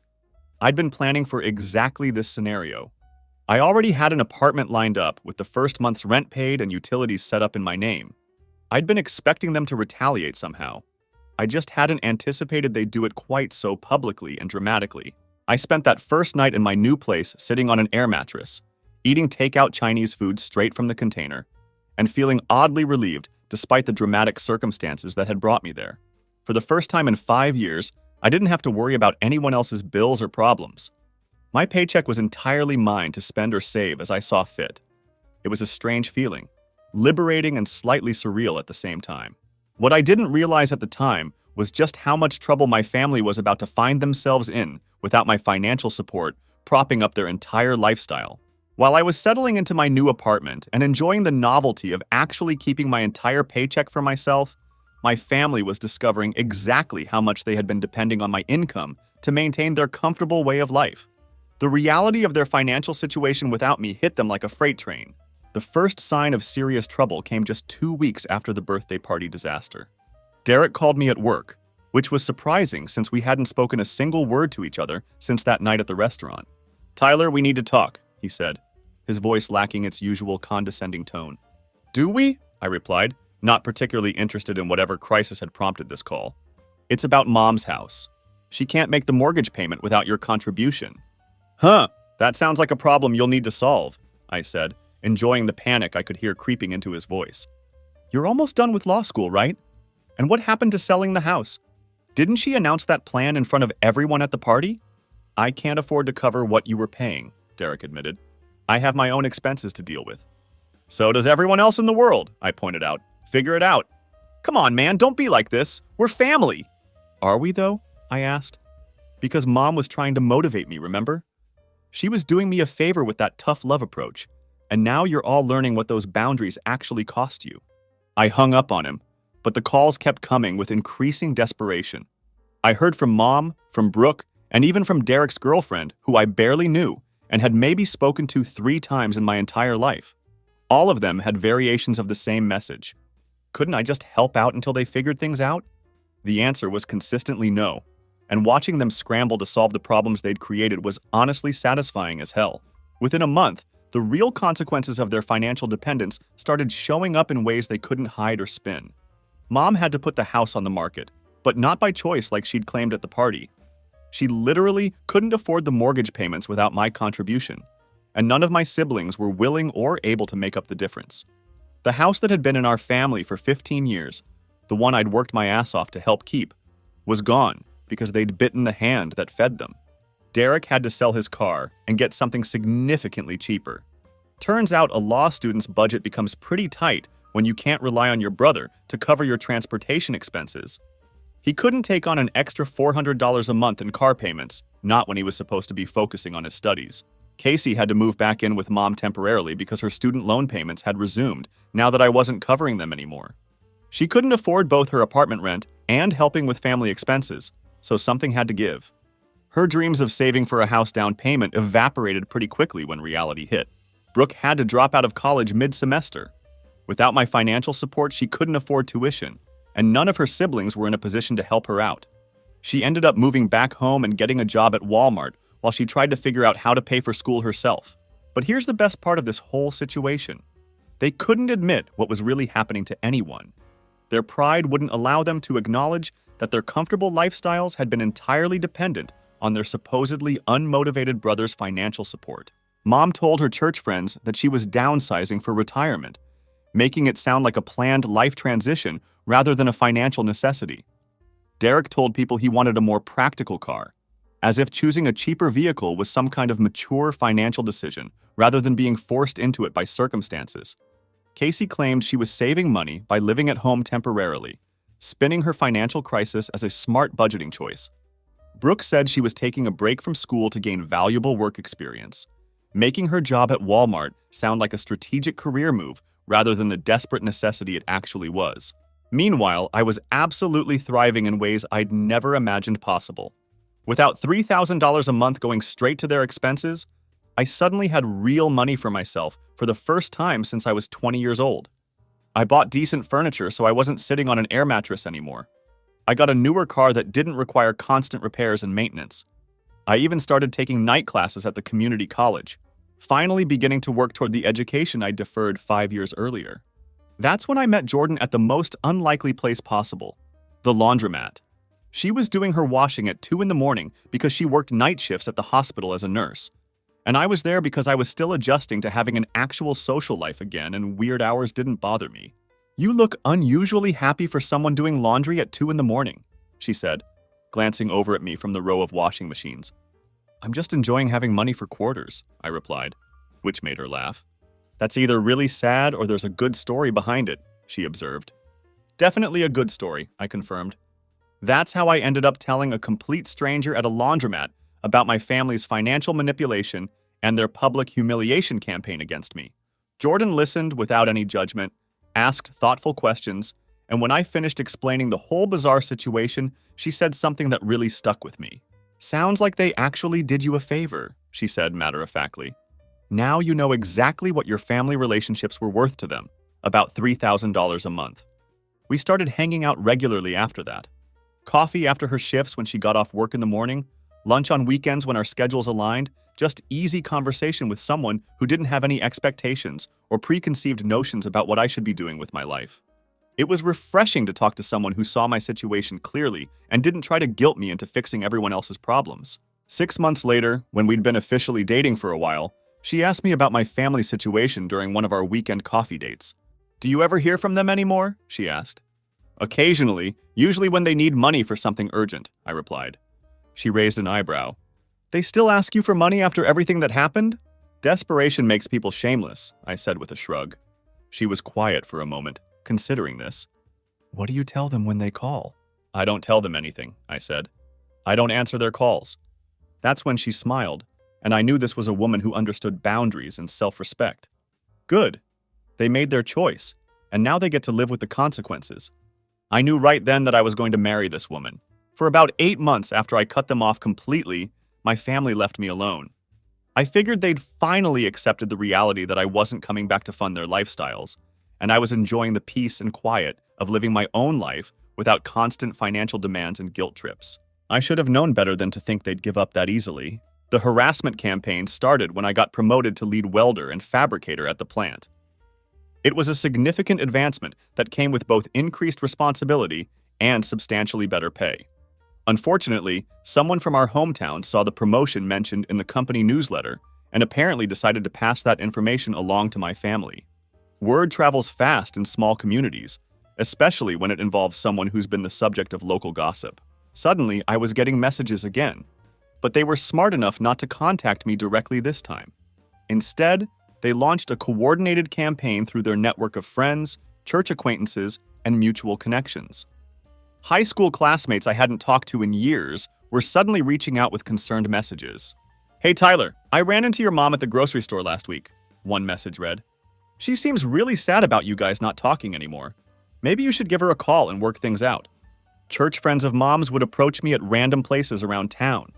S1: I'd been planning for exactly this scenario. I already had an apartment lined up with the first month's rent paid and utilities set up in my name. I'd been expecting them to retaliate somehow. I just hadn't anticipated they'd do it quite so publicly and dramatically. I spent that first night in my new place sitting on an air mattress, eating takeout Chinese food straight from the container, and feeling oddly relieved despite the dramatic circumstances that had brought me there. For the first time in 5 years, I didn't have to worry about anyone else's bills or problems. My paycheck was entirely mine to spend or save as I saw fit. It was a strange feeling, liberating and slightly surreal at the same time. What I didn't realize at the time was just how much trouble my family was about to find themselves in without my financial support propping up their entire lifestyle. While I was settling into my new apartment and enjoying the novelty of actually keeping my entire paycheck for myself, my family was discovering exactly how much they had been depending on my income to maintain their comfortable way of life. The reality of their financial situation without me hit them like a freight train. The first sign of serious trouble came just 2 weeks after the birthday party disaster. Derek called me at work, which was surprising since we hadn't spoken a single word to each other since that night at the restaurant. "Tyler, we need to talk," he said, his voice lacking its usual condescending tone. "Do we?" I replied, not particularly interested in whatever crisis had prompted this call. "It's about Mom's house. She can't make the mortgage payment without your contribution." "Huh, that sounds like a problem you'll need to solve," I said, enjoying the panic I could hear creeping into his voice. "You're almost done with law school, right? And what happened to selling the house? Didn't she announce that plan in front of everyone at the party?" "I can't afford to cover what you were paying," Derek admitted. "I have my own expenses to deal with." "So does everyone else in the world," I pointed out. "Figure it out." "Come on, man, don't be like this. We're family." "Are we, though?" I asked. Because Mom was trying to motivate me, remember? She was doing me a favor with that tough love approach, and now you're all learning what those boundaries actually cost you. I hung up on him, but the calls kept coming with increasing desperation. I heard from Mom, from Brooke, and even from Derek's girlfriend, who I barely knew and had maybe spoken to 3 times in my entire life. All of them had variations of the same message. Couldn't I just help out until they figured things out? The answer was consistently no, and watching them scramble to solve the problems they'd created was honestly satisfying as hell. Within a month, the real consequences of their financial dependence started showing up in ways they couldn't hide or spin. Mom had to put the house on the market, but not by choice like she'd claimed at the party. She literally couldn't afford the mortgage payments without my contribution, and none of my siblings were willing or able to make up the difference. The house that had been in our family for 15 years, the one I'd worked my ass off to help keep, was gone because they'd bitten the hand that fed them. Derek had to sell his car and get something significantly cheaper. Turns out a law student's budget becomes pretty tight when you can't rely on your brother to cover your transportation expenses. He couldn't take on an extra $400 a month in car payments, not when he was supposed to be focusing on his studies. Casey had to move back in with Mom temporarily because her student loan payments had resumed now that I wasn't covering them anymore. She couldn't afford both her apartment rent and helping with family expenses, so something had to give. Her dreams of saving for a house down payment evaporated pretty quickly when reality hit. Brooke had to drop out of college mid-semester. Without my financial support, she couldn't afford tuition, and none of her siblings were in a position to help her out. She ended up moving back home and getting a job at Walmart while she tried to figure out how to pay for school herself. But here's the best part of this whole situation. They couldn't admit what was really happening to anyone. Their pride wouldn't allow them to acknowledge that their comfortable lifestyles had been entirely dependent on their supposedly unmotivated brother's financial support. Mom told her church friends that she was downsizing for retirement, making it sound like a planned life transition rather than a financial necessity. Derek told people he wanted a more practical car, as if choosing a cheaper vehicle was some kind of mature financial decision rather than being forced into it by circumstances. Casey claimed she was saving money by living at home temporarily, spinning her financial crisis as a smart budgeting choice. Brooke said she was taking a break from school to gain valuable work experience, making her job at Walmart sound like a strategic career move rather than the desperate necessity it actually was. Meanwhile, I was absolutely thriving in ways I'd never imagined possible. Without $3,000 a month going straight to their expenses, I suddenly had real money for myself for the first time since I was 20 years old. I bought decent furniture so I wasn't sitting on an air mattress anymore. I got a newer car that didn't require constant repairs and maintenance. I even started taking night classes at the community college, finally beginning to work toward the education I deferred 5 years earlier. That's when I met Jordan at the most unlikely place possible, the laundromat. She was doing her washing at 2 in the morning because she worked night shifts at the hospital as a nurse. And I was there because I was still adjusting to having an actual social life again and weird hours didn't bother me. "You look unusually happy for someone doing laundry at 2 in the morning," she said, glancing over at me from the row of washing machines. "I'm just enjoying having money for quarters," I replied, which made her laugh. "That's either really sad or there's a good story behind it," she observed. "Definitely a good story," I confirmed. That's how I ended up telling a complete stranger at a laundromat about my family's financial manipulation and their public humiliation campaign against me. Jordan listened without any judgment, asked thoughtful questions, and when I finished explaining the whole bizarre situation, she said something that really stuck with me. "Sounds like they actually did you a favor," she said matter-of-factly. "Now you know exactly what your family relationships were worth to them, about $3,000 a month." We started hanging out regularly after that. Coffee after her shifts when she got off work in the morning, lunch on weekends when our schedules aligned, just easy conversation with someone who didn't have any expectations or preconceived notions about what I should be doing with my life. It was refreshing to talk to someone who saw my situation clearly and didn't try to guilt me into fixing everyone else's problems. 6 months later, when we'd been officially dating for a while, she asked me about my family situation during one of our weekend coffee dates. "Do you ever hear from them anymore?" she asked. "Occasionally, usually when they need money for something urgent," I replied. She raised an eyebrow. "They still ask you for money after everything that happened?" "Desperation makes people shameless," I said with a shrug. She was quiet for a moment, considering this. "What do you tell them when they call?" "I don't tell them anything," I said. "I don't answer their calls." That's when she smiled, and I knew this was a woman who understood boundaries and self-respect. Good. They made their choice, and now they get to live with the consequences. I knew right then that I was going to marry this woman. For about 8 months after I cut them off completely, my family left me alone. I figured they'd finally accepted the reality that I wasn't coming back to fund their lifestyles, and I was enjoying the peace and quiet of living my own life without constant financial demands and guilt trips. I should have known better than to think they'd give up that easily. The harassment campaign started when I got promoted to lead welder and fabricator at the plant. It was a significant advancement that came with both increased responsibility and substantially better pay. Unfortunately, someone from our hometown saw the promotion mentioned in the company newsletter and apparently decided to pass that information along to my family. Word travels fast in small communities, especially when it involves someone who's been the subject of local gossip. Suddenly, I was getting messages again, but they were smart enough not to contact me directly this time. Instead, they launched a coordinated campaign through their network of friends, church acquaintances, and mutual connections. High school classmates I hadn't talked to in years were suddenly reaching out with concerned messages. "Hey Tyler, I ran into your mom at the grocery store last week," one message read. "She seems really sad about you guys not talking anymore. Maybe you should give her a call and work things out." Church friends of mom's would approach me at random places around town,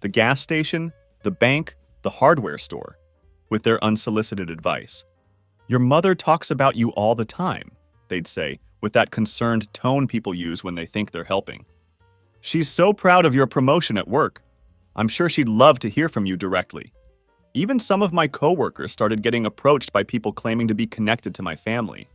S1: the gas station, the bank, the hardware store, with their unsolicited advice. "Your mother talks about you all the time," they'd say, with that concerned tone people use when they think they're helping. "She's so proud of your promotion at work. I'm sure she'd love to hear from you directly." Even some of my coworkers started getting approached by people claiming to be connected to my family.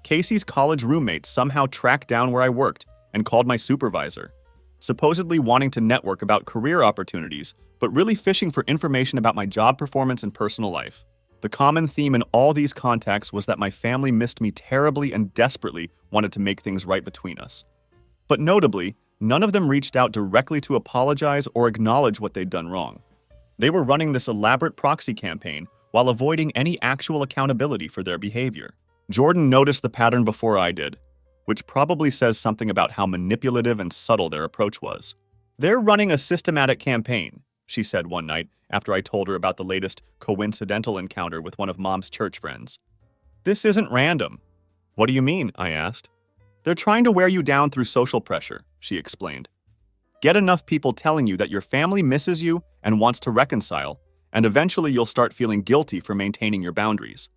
S1: Casey's college roommate somehow tracked down where I worked and called my supervisor, supposedly wanting to network about career opportunities, but really fishing for information about my job performance and personal life. The common theme in all these contacts was that my family missed me terribly and desperately wanted to make things right between us. But notably, none of them reached out directly to apologize or acknowledge what they'd done wrong. They were running this elaborate proxy campaign while avoiding any actual accountability for their behavior. Jordan noticed the pattern before I did, which probably says something about how manipulative and subtle their approach was. "They're running a systematic campaign," she said one night after I told her about the latest coincidental encounter with one of Mom's church friends. "This isn't random." "What do you mean?" I asked. "They're trying to wear you down through social pressure," she explained. "Get enough people telling you that your family misses you and wants to reconcile, and eventually you'll start feeling guilty for maintaining your boundaries.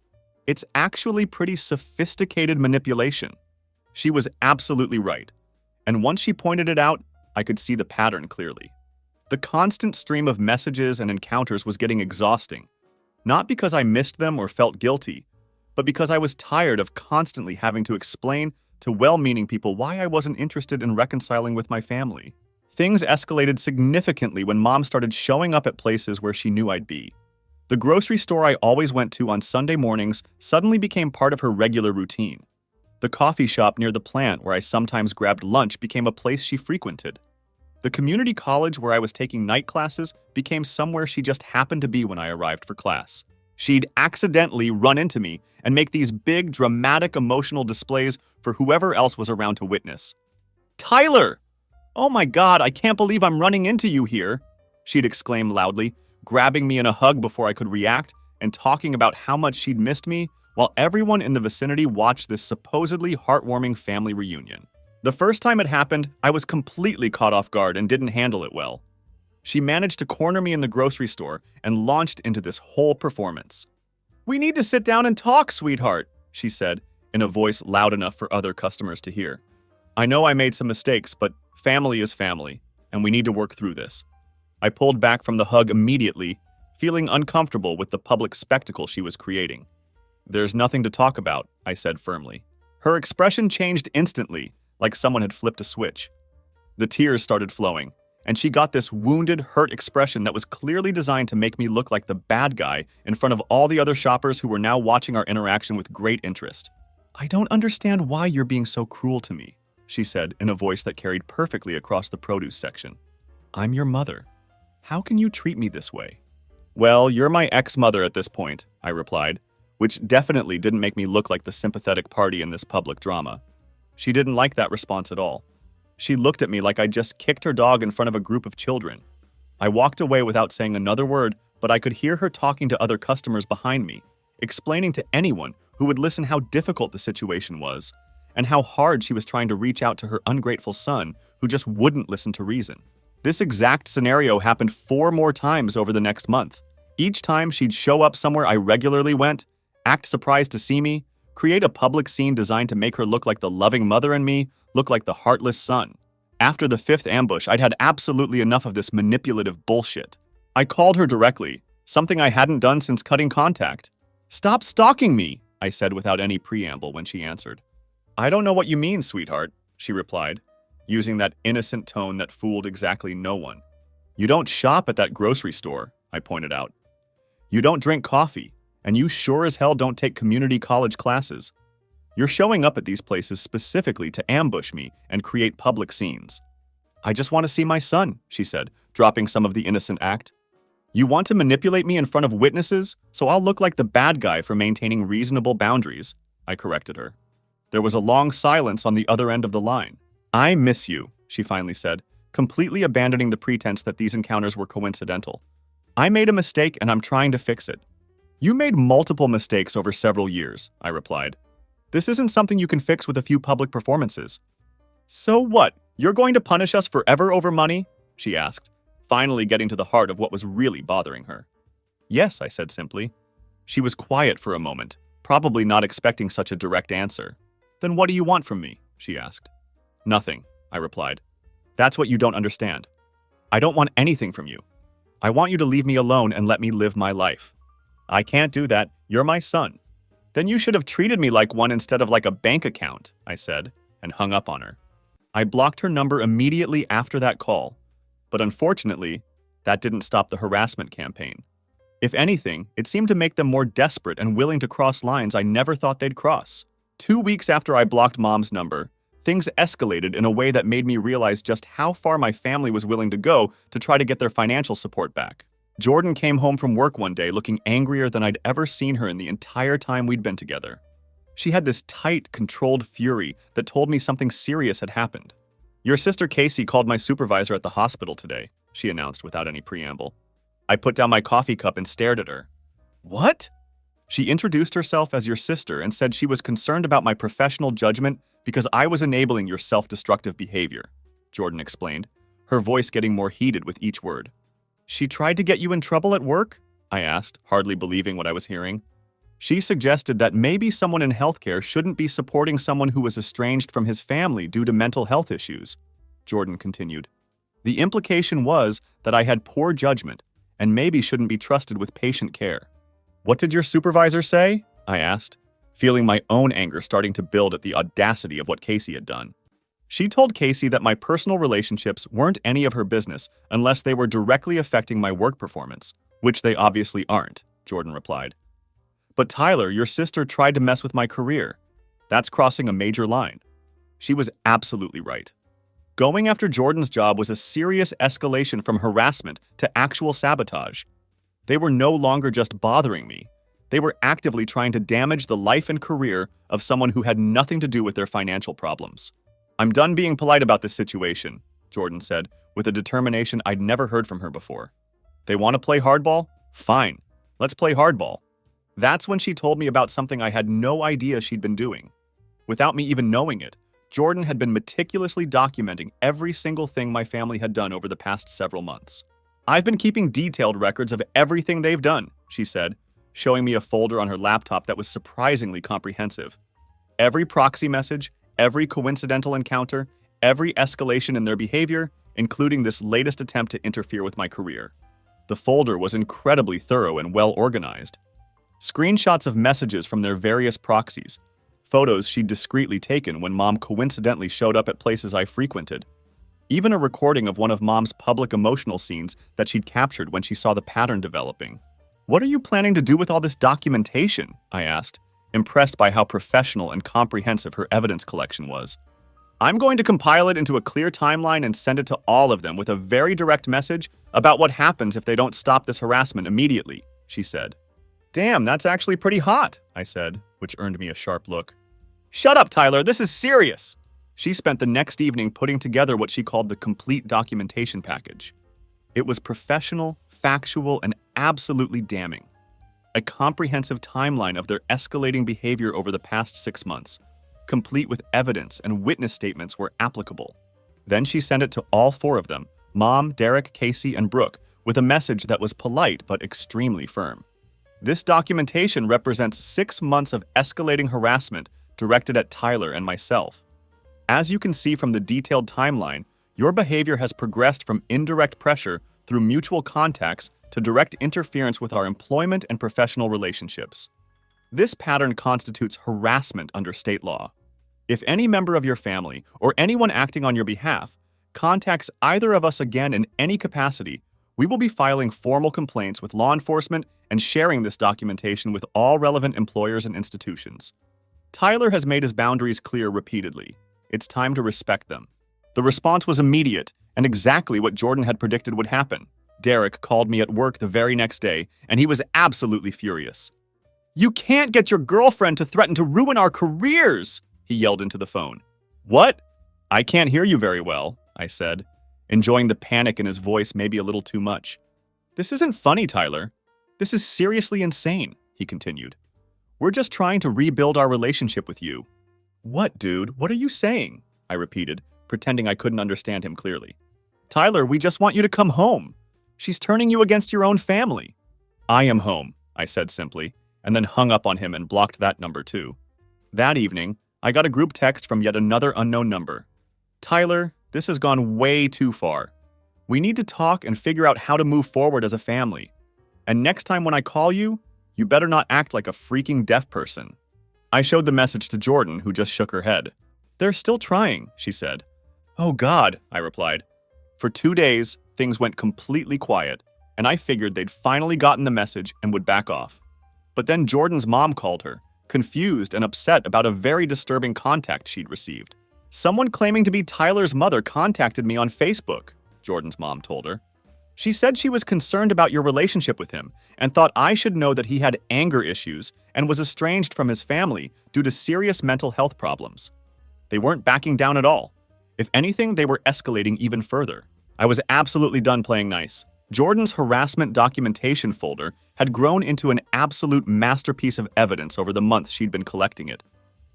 S1: It's actually pretty sophisticated manipulation." She was absolutely right, and once she pointed it out, I could see the pattern clearly. The constant stream of messages and encounters was getting exhausting, not because I missed them or felt guilty, but because I was tired of constantly having to explain to well-meaning people why I wasn't interested in reconciling with my family. Things escalated significantly when Mom started showing up at places where she knew I'd be. The grocery store I always went to on Sunday mornings suddenly became part of her regular routine. The coffee shop near the plant where I sometimes grabbed lunch became a place she frequented. The community college where I was taking night classes became somewhere she just happened to be when I arrived for class. She'd accidentally run into me and make these big, dramatic, emotional displays for whoever else was around to witness. "Tyler! Oh my God, I can't believe I'm running into you here!" she'd exclaim loudly, grabbing me in a hug before I could react and talking about how much she'd missed me while everyone in the vicinity watched this supposedly heartwarming family reunion. The first time it happened, I was completely caught off guard and didn't handle it well. She managed to corner me in the grocery store and launched into this whole performance. "We need to sit down and talk, sweetheart," she said, in a voice loud enough for other customers to hear. "I know I made some mistakes, but family is family, and we need to work through this." I pulled back from the hug immediately, feeling uncomfortable with the public spectacle she was creating. "There's nothing to talk about," I said firmly. Her expression changed instantly, like someone had flipped a switch. The tears started flowing, and she got this wounded, hurt expression that was clearly designed to make me look like the bad guy in front of all the other shoppers who were now watching our interaction with great interest. "I don't understand why you're being so cruel to me," she said in a voice that carried perfectly across the produce section. "I'm your mother. How can you treat me this way?" "Well, you're my ex-mother at this point," I replied, which definitely didn't make me look like the sympathetic party in this public drama. She didn't like that response at all. She looked at me like I'd just kicked her dog in front of a group of children. I walked away without saying another word, but I could hear her talking to other customers behind me, explaining to anyone who would listen how difficult the situation was, and how hard she was trying to reach out to her ungrateful son who just wouldn't listen to reason. This exact scenario happened 4 more times over the next month. Each time she'd show up somewhere I regularly went, act surprised to see me, create a public scene designed to make her look like the loving mother and me look like the heartless son. After the 5th ambush, I'd had absolutely enough of this manipulative bullshit. I called her directly, something I hadn't done since cutting contact. "Stop stalking me," I said without any preamble when she answered. "I don't know what you mean, sweetheart," she replied, using that innocent tone that fooled exactly no one. "You don't shop at that grocery store," I pointed out. "You don't drink coffee, and you sure as hell don't take community college classes. You're showing up at these places specifically to ambush me and create public scenes." "I just want to see my son," she said, dropping some of the innocent act. "You want to manipulate me in front of witnesses, so I'll look like the bad guy for maintaining reasonable boundaries," I corrected her. There was a long silence on the other end of the line. "I miss you," she finally said, completely abandoning the pretense that these encounters were coincidental. "I made a mistake and I'm trying to fix it." "You made multiple mistakes over several years," I replied. "This isn't something you can fix with a few public performances." "So what? You're going to punish us forever over money?" she asked, finally getting to the heart of what was really bothering her. "Yes," I said simply. She was quiet for a moment, probably not expecting such a direct answer. "Then what do you want from me?" she asked. "Nothing," I replied. "That's what you don't understand. I don't want anything from you. I want you to leave me alone and let me live my life." "I can't do that. You're my son." "Then you should have treated me like one instead of like a bank account," I said, and hung up on her. I blocked her number immediately after that call, but unfortunately, that didn't stop the harassment campaign. If anything, it seemed to make them more desperate and willing to cross lines I never thought they'd cross. 2 weeks after I blocked Mom's number, things escalated in a way that made me realize just how far my family was willing to go to try to get their financial support back. Jordan came home from work one day looking angrier than I'd ever seen her in the entire time we'd been together. She had this tight, controlled fury that told me something serious had happened. "Your sister Casey called my supervisor at the hospital today," she announced without any preamble. I put down my coffee cup and stared at her. "What?" "She introduced herself as your sister and said she was concerned about my professional judgment because I was enabling your self-destructive behavior," Jordan explained, her voice getting more heated with each word. "She tried to get you in trouble at work?" I asked, hardly believing what I was hearing. "She suggested that maybe someone in healthcare shouldn't be supporting someone who was estranged from his family due to mental health issues," Jordan continued. "The implication was that I had poor judgment and maybe shouldn't be trusted with patient care." "What did your supervisor say?" I asked, feeling my own anger starting to build at the audacity of what Casey had done. "She told Casey that my personal relationships weren't any of her business unless they were directly affecting my work performance, which they obviously aren't," Jordan replied. "But Tyler, your sister tried to mess with my career. That's crossing a major line." She was absolutely right. Going after Jordan's job was a serious escalation from harassment to actual sabotage. They were no longer just bothering me. They were actively trying to damage the life and career of someone who had nothing to do with their financial problems. "I'm done being polite about this situation," Jordan said, with a determination I'd never heard from her before. "They want to play hardball? Fine. Let's play hardball." That's when she told me about something I had no idea she'd been doing. Without me even knowing it, Jordan had been meticulously documenting every single thing my family had done over the past several months. "I've been keeping detailed records of everything they've done," she said, showing me a folder on her laptop that was surprisingly comprehensive. Every proxy message, every coincidental encounter, every escalation in their behavior, including this latest attempt to interfere with my career. The folder was incredibly thorough and well organized. Screenshots of messages from their various proxies, photos she'd discreetly taken when Mom coincidentally showed up at places I frequented, even a recording of one of Mom's public emotional scenes that she'd captured when she saw the pattern developing. "What are you planning to do with all this documentation?" I asked, impressed by how professional and comprehensive her evidence collection was. "I'm going to compile it into a clear timeline and send it to all of them with a very direct message about what happens if they don't stop this harassment immediately," she said. "Damn, that's actually pretty hot," I said, which earned me a sharp look. "Shut up, Tyler, this is serious." She spent the next evening putting together what she called the complete documentation package. It was professional, factual, and absolutely damning. A comprehensive timeline of their escalating behavior over the past 6 months, complete with evidence and witness statements where applicable. Then she sent it to all 4 of them, Mom, Derek, Casey, and Brooke, with a message that was polite but extremely firm. This documentation represents 6 months of escalating harassment directed at Tyler and myself. As you can see from the detailed timeline, your behavior has progressed from indirect pressure through mutual contacts to direct interference with our employment and professional relationships. This pattern constitutes harassment under state law. If any member of your family or anyone acting on your behalf contacts either of us again in any capacity, we will be filing formal complaints with law enforcement and sharing this documentation with all relevant employers and institutions. Tyler has made his boundaries clear repeatedly. It's time to respect them. The response was immediate and exactly what Jordan had predicted would happen. Derek called me at work the very next day, and he was absolutely furious. "You can't get your girlfriend to threaten to ruin our careers!" he yelled into the phone. "What? I can't hear you very well," I said, enjoying the panic in his voice maybe a little too much. "This isn't funny, Tyler. This is seriously insane," he continued. "We're just trying to rebuild our relationship with you." "What, dude? What are you saying?" I repeated, pretending I couldn't understand him clearly. "Tyler, we just want you to come home. She's turning you against your own family." "I am home," I said simply, and then hung up on him and blocked that number too. That evening, I got a group text from yet another unknown number. "Tyler, this has gone way too far. We need to talk and figure out how to move forward as a family. And next time when I call you, you better not act like a freaking deaf person." I showed the message to Jordan, who just shook her head. "They're still trying," she said. "Oh God," I replied. For 2 days, things went completely quiet, and I figured they'd finally gotten the message and would back off. But then Jordan's mom called her, confused and upset about a very disturbing contact she'd received. "Someone claiming to be Tyler's mother contacted me on Facebook," Jordan's mom told her. "She said she was concerned about your relationship with him and thought I should know that he had anger issues and was estranged from his family due to serious mental health problems." They weren't backing down at all. If anything, they were escalating even further. I was absolutely done playing nice. Jordan's harassment documentation folder had grown into an absolute masterpiece of evidence over the months she'd been collecting it.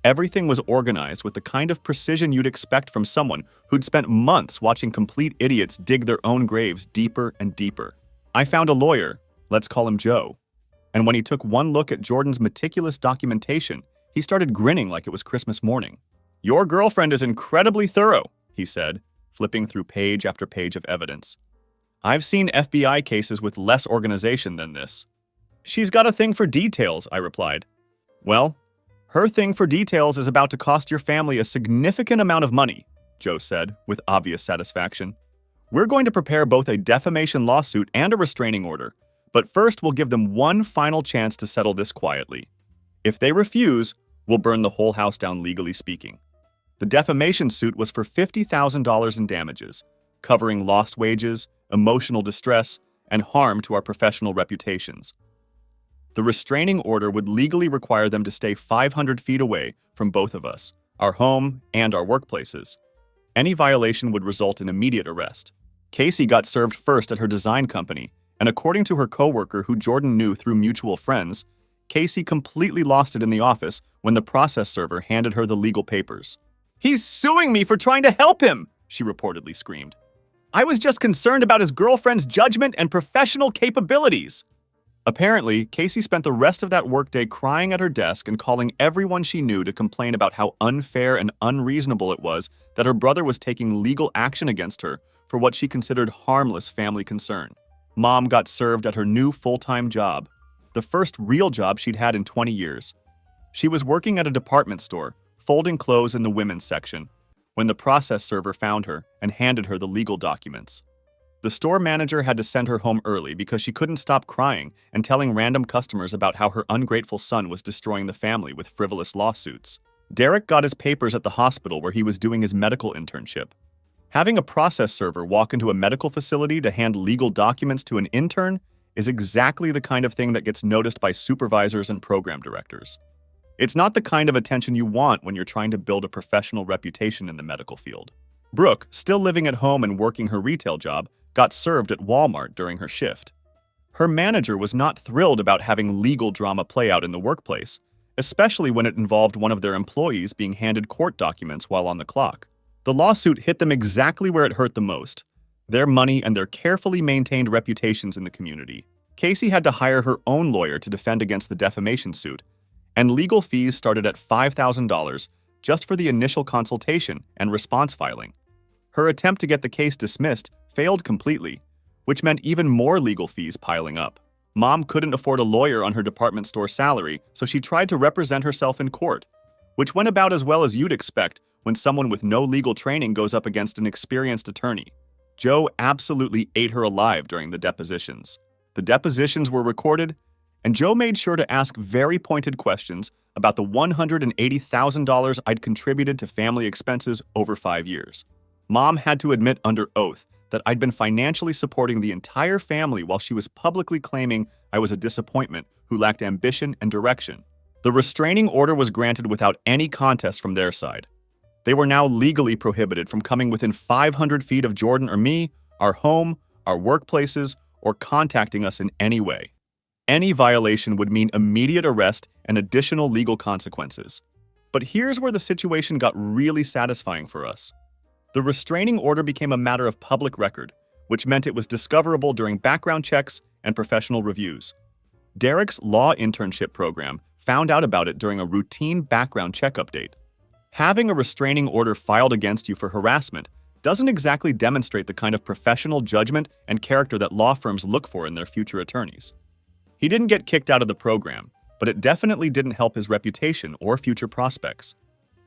S1: Everything was organized with the kind of precision you'd expect from someone who'd spent months watching complete idiots dig their own graves deeper and deeper. I found a lawyer, let's call him Joe, and when he took one look at Jordan's meticulous documentation, he started grinning like it was Christmas morning. "Your girlfriend is incredibly thorough," he said, flipping through page after page of evidence. "I've seen FBI cases with less organization than this." "She's got a thing for details," I replied. "Well, her thing for details is about to cost your family a significant amount of money," Joe said, with obvious satisfaction. "We're going to prepare both a defamation lawsuit and a restraining order, but first we'll give them one final chance to settle this quietly. If they refuse, we'll burn the whole house down legally speaking." The defamation suit was for $50,000 in damages, covering lost wages, emotional distress, and harm to our professional reputations. The restraining order would legally require them to stay 500 feet away from both of us, our home and our workplaces. Any violation would result in immediate arrest. Casey got served first at her design company, and according to her coworker who Jordan knew through mutual friends, Casey completely lost it in the office when the process server handed her the legal papers. "He's suing me for trying to help him," she reportedly screamed. "I was just concerned about his girlfriend's judgment and professional capabilities." Apparently, Casey spent the rest of that workday crying at her desk and calling everyone she knew to complain about how unfair and unreasonable it was that her brother was taking legal action against her for what she considered harmless family concern. Mom got served at her new full-time job, the first real job she'd had in 20 years. She was working at a department store, folding clothes in the women's section, when the process server found her and handed her the legal documents. The store manager had to send her home early because she couldn't stop crying and telling random customers about how her ungrateful son was destroying the family with frivolous lawsuits. Derek got his papers at the hospital where he was doing his medical internship. Having a process server walk into a medical facility to hand legal documents to an intern is exactly the kind of thing that gets noticed by supervisors and program directors. It's not the kind of attention you want when you're trying to build a professional reputation in the medical field. Brooke, still living at home and working her retail job, got served at Walmart during her shift. Her manager was not thrilled about having legal drama play out in the workplace, especially when it involved one of their employees being handed court documents while on the clock. The lawsuit hit them exactly where it hurt the most: their money and their carefully maintained reputations in the community. Casey had to hire her own lawyer to defend against the defamation suit, and legal fees started at $5,000 just for the initial consultation and response filing. Her attempt to get the case dismissed failed completely, which meant even more legal fees piling up. Mom couldn't afford a lawyer on her department store salary, so she tried to represent herself in court, which went about as well as you'd expect when someone with no legal training goes up against an experienced attorney. Joe absolutely ate her alive during the depositions. The depositions were recorded, and Joe made sure to ask very pointed questions about the $180,000 I'd contributed to family expenses over 5 years. Mom had to admit under oath that I'd been financially supporting the entire family while she was publicly claiming I was a disappointment who lacked ambition and direction. The restraining order was granted without any contest from their side. They were now legally prohibited from coming within 500 feet of Jordan or me, our home, our workplaces, or contacting us in any way. Any violation would mean immediate arrest and additional legal consequences. But here's where the situation got really satisfying for us. The restraining order became a matter of public record, which meant it was discoverable during background checks and professional reviews. Derek's law internship program found out about it during a routine background check update. Having a restraining order filed against you for harassment doesn't exactly demonstrate the kind of professional judgment and character that law firms look for in their future attorneys. He didn't get kicked out of the program, but it definitely didn't help his reputation or future prospects.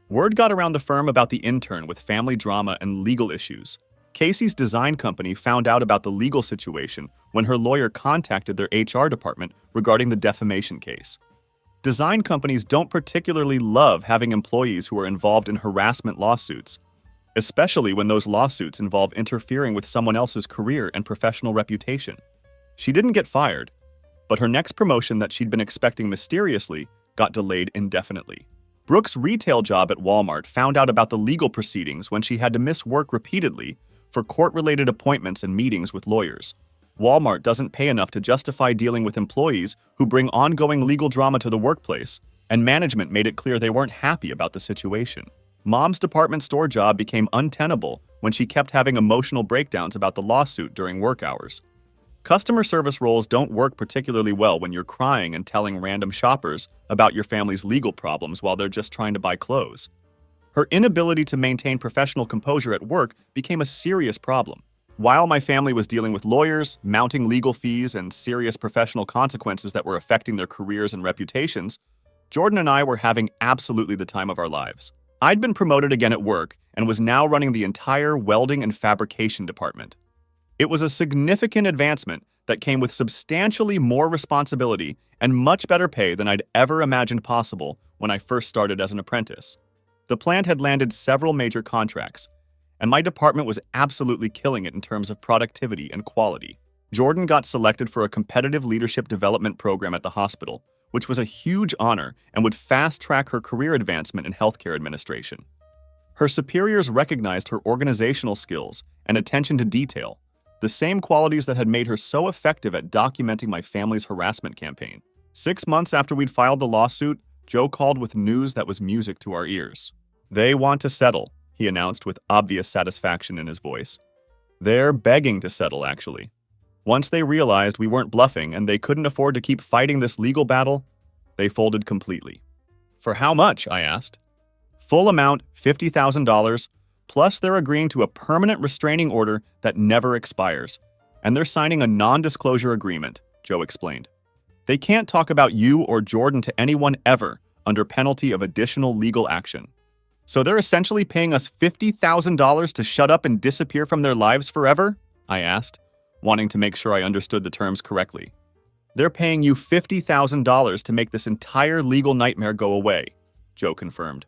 S1: Word got around the firm about the intern with family drama and legal issues. Casey's design company found out about the legal situation when her lawyer contacted their HR department regarding the defamation case. Design companies don't particularly love having employees who are involved in harassment lawsuits, especially when those lawsuits involve interfering with someone else's career and professional reputation. She didn't get fired, but her next promotion that she'd been expecting mysteriously got delayed indefinitely. Brooke's retail job at Walmart found out about the legal proceedings when she had to miss work repeatedly for court-related appointments and meetings with lawyers. Walmart doesn't pay enough to justify dealing with employees who bring ongoing legal drama to the workplace, and management made it clear they weren't happy about the situation. Mom's department store job became untenable when she kept having emotional breakdowns about the lawsuit during work hours. Customer service roles don't work particularly well when you're crying and telling random shoppers about your family's legal problems while they're just trying to buy clothes. Her inability to maintain professional composure at work became a serious problem. While my family was dealing with lawyers, mounting legal fees, and serious professional consequences that were affecting their careers and reputations, Jordan and I were having absolutely the time of our lives. I'd been promoted again at work and was now running the entire welding and fabrication department. It was a significant advancement that came with substantially more responsibility and much better pay than I'd ever imagined possible when I first started as an apprentice. The plant had landed several major contracts, and my department was absolutely killing it in terms of productivity and quality. Jordan got selected for a competitive leadership development program at the hospital, which was a huge honor and would fast-track her career advancement in healthcare administration. Her superiors recognized her organizational skills and attention to detail, the same qualities that had made her so effective at documenting my family's harassment campaign. 6 months after we'd filed the lawsuit, Joe called with news that was music to our ears. "They want to settle," he announced with obvious satisfaction in his voice. "They're begging to settle, actually. Once they realized we weren't bluffing and they couldn't afford to keep fighting this legal battle, they folded completely." "For how much?" I asked. "Full amount, $50,000, plus they're agreeing to a permanent restraining order that never expires, and they're signing a non-disclosure agreement," Joe explained. "They can't talk about you or Jordan to anyone ever under penalty of additional legal action. So they're essentially paying us $50,000 to shut up and disappear from their lives forever?" I asked, wanting to make sure I understood the terms correctly. "They're paying you $50,000 to make this entire legal nightmare go away," Joe confirmed.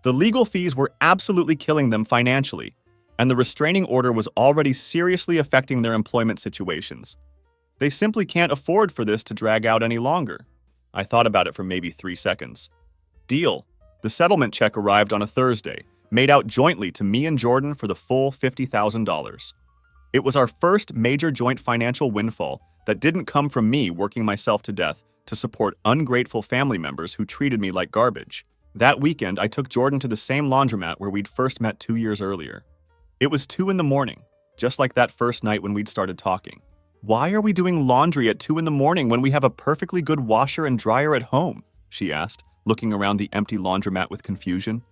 S1: The legal fees were absolutely killing them financially, and the restraining order was already seriously affecting their employment situations. They simply can't afford for this to drag out any longer. I thought about it for maybe 3 seconds. Deal. The settlement check arrived on a Thursday, made out jointly to me and Jordan for the full $50,000. It was our first major joint financial windfall that didn't come from me working myself to death to support ungrateful family members who treated me like garbage. That weekend, I took Jordan to the same laundromat where we'd first met 2 years earlier. It was 2 in the morning, just like that first night when we'd started talking. Why are we doing laundry at 2 in the morning when we have a perfectly good washer and dryer at home? She asked, looking around the empty laundromat with confusion.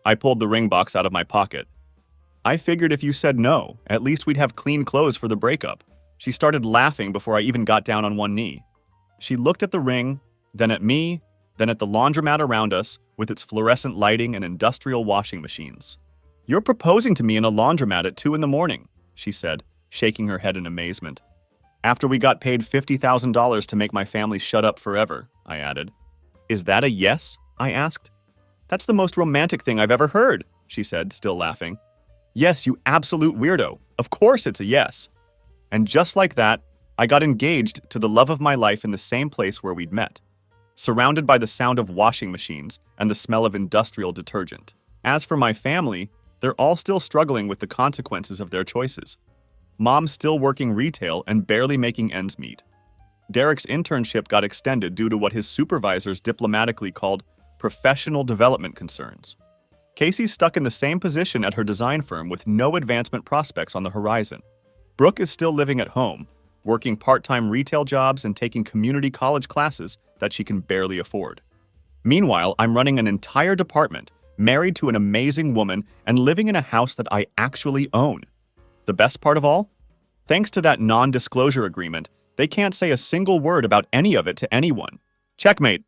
S1: I pulled the ring box out of my pocket. I figured if you said no, at least we'd have clean clothes for the breakup. She started laughing before I even got down on one knee. She looked at the ring, then at me, then at the laundromat around us with its fluorescent lighting and industrial washing machines. You're proposing to me in a laundromat at 2 in the morning, she said, shaking her head in amazement. After we got paid $50,000 to make my family shut up forever, I added. Is that a yes? I asked. That's the most romantic thing I've ever heard, she said, still laughing. Yes, you absolute weirdo. Of course it's a yes. And just like that, I got engaged to the love of my life in the same place where we'd met, surrounded by the sound of washing machines and the smell of industrial detergent. As for my family, they're all still struggling with the consequences of their choices. Mom's still working retail and barely making ends meet. Derek's internship got extended due to what his supervisors diplomatically called professional development concerns. Casey's stuck in the same position at her design firm with no advancement prospects on the horizon. Brooke is still living at home, working part-time retail jobs and taking community college classes that she can barely afford. Meanwhile, I'm running an entire department, married to an amazing woman, and living in a house that I actually own. The best part of all? Thanks to that non-disclosure agreement, they can't say a single word about any of it to anyone. Checkmate.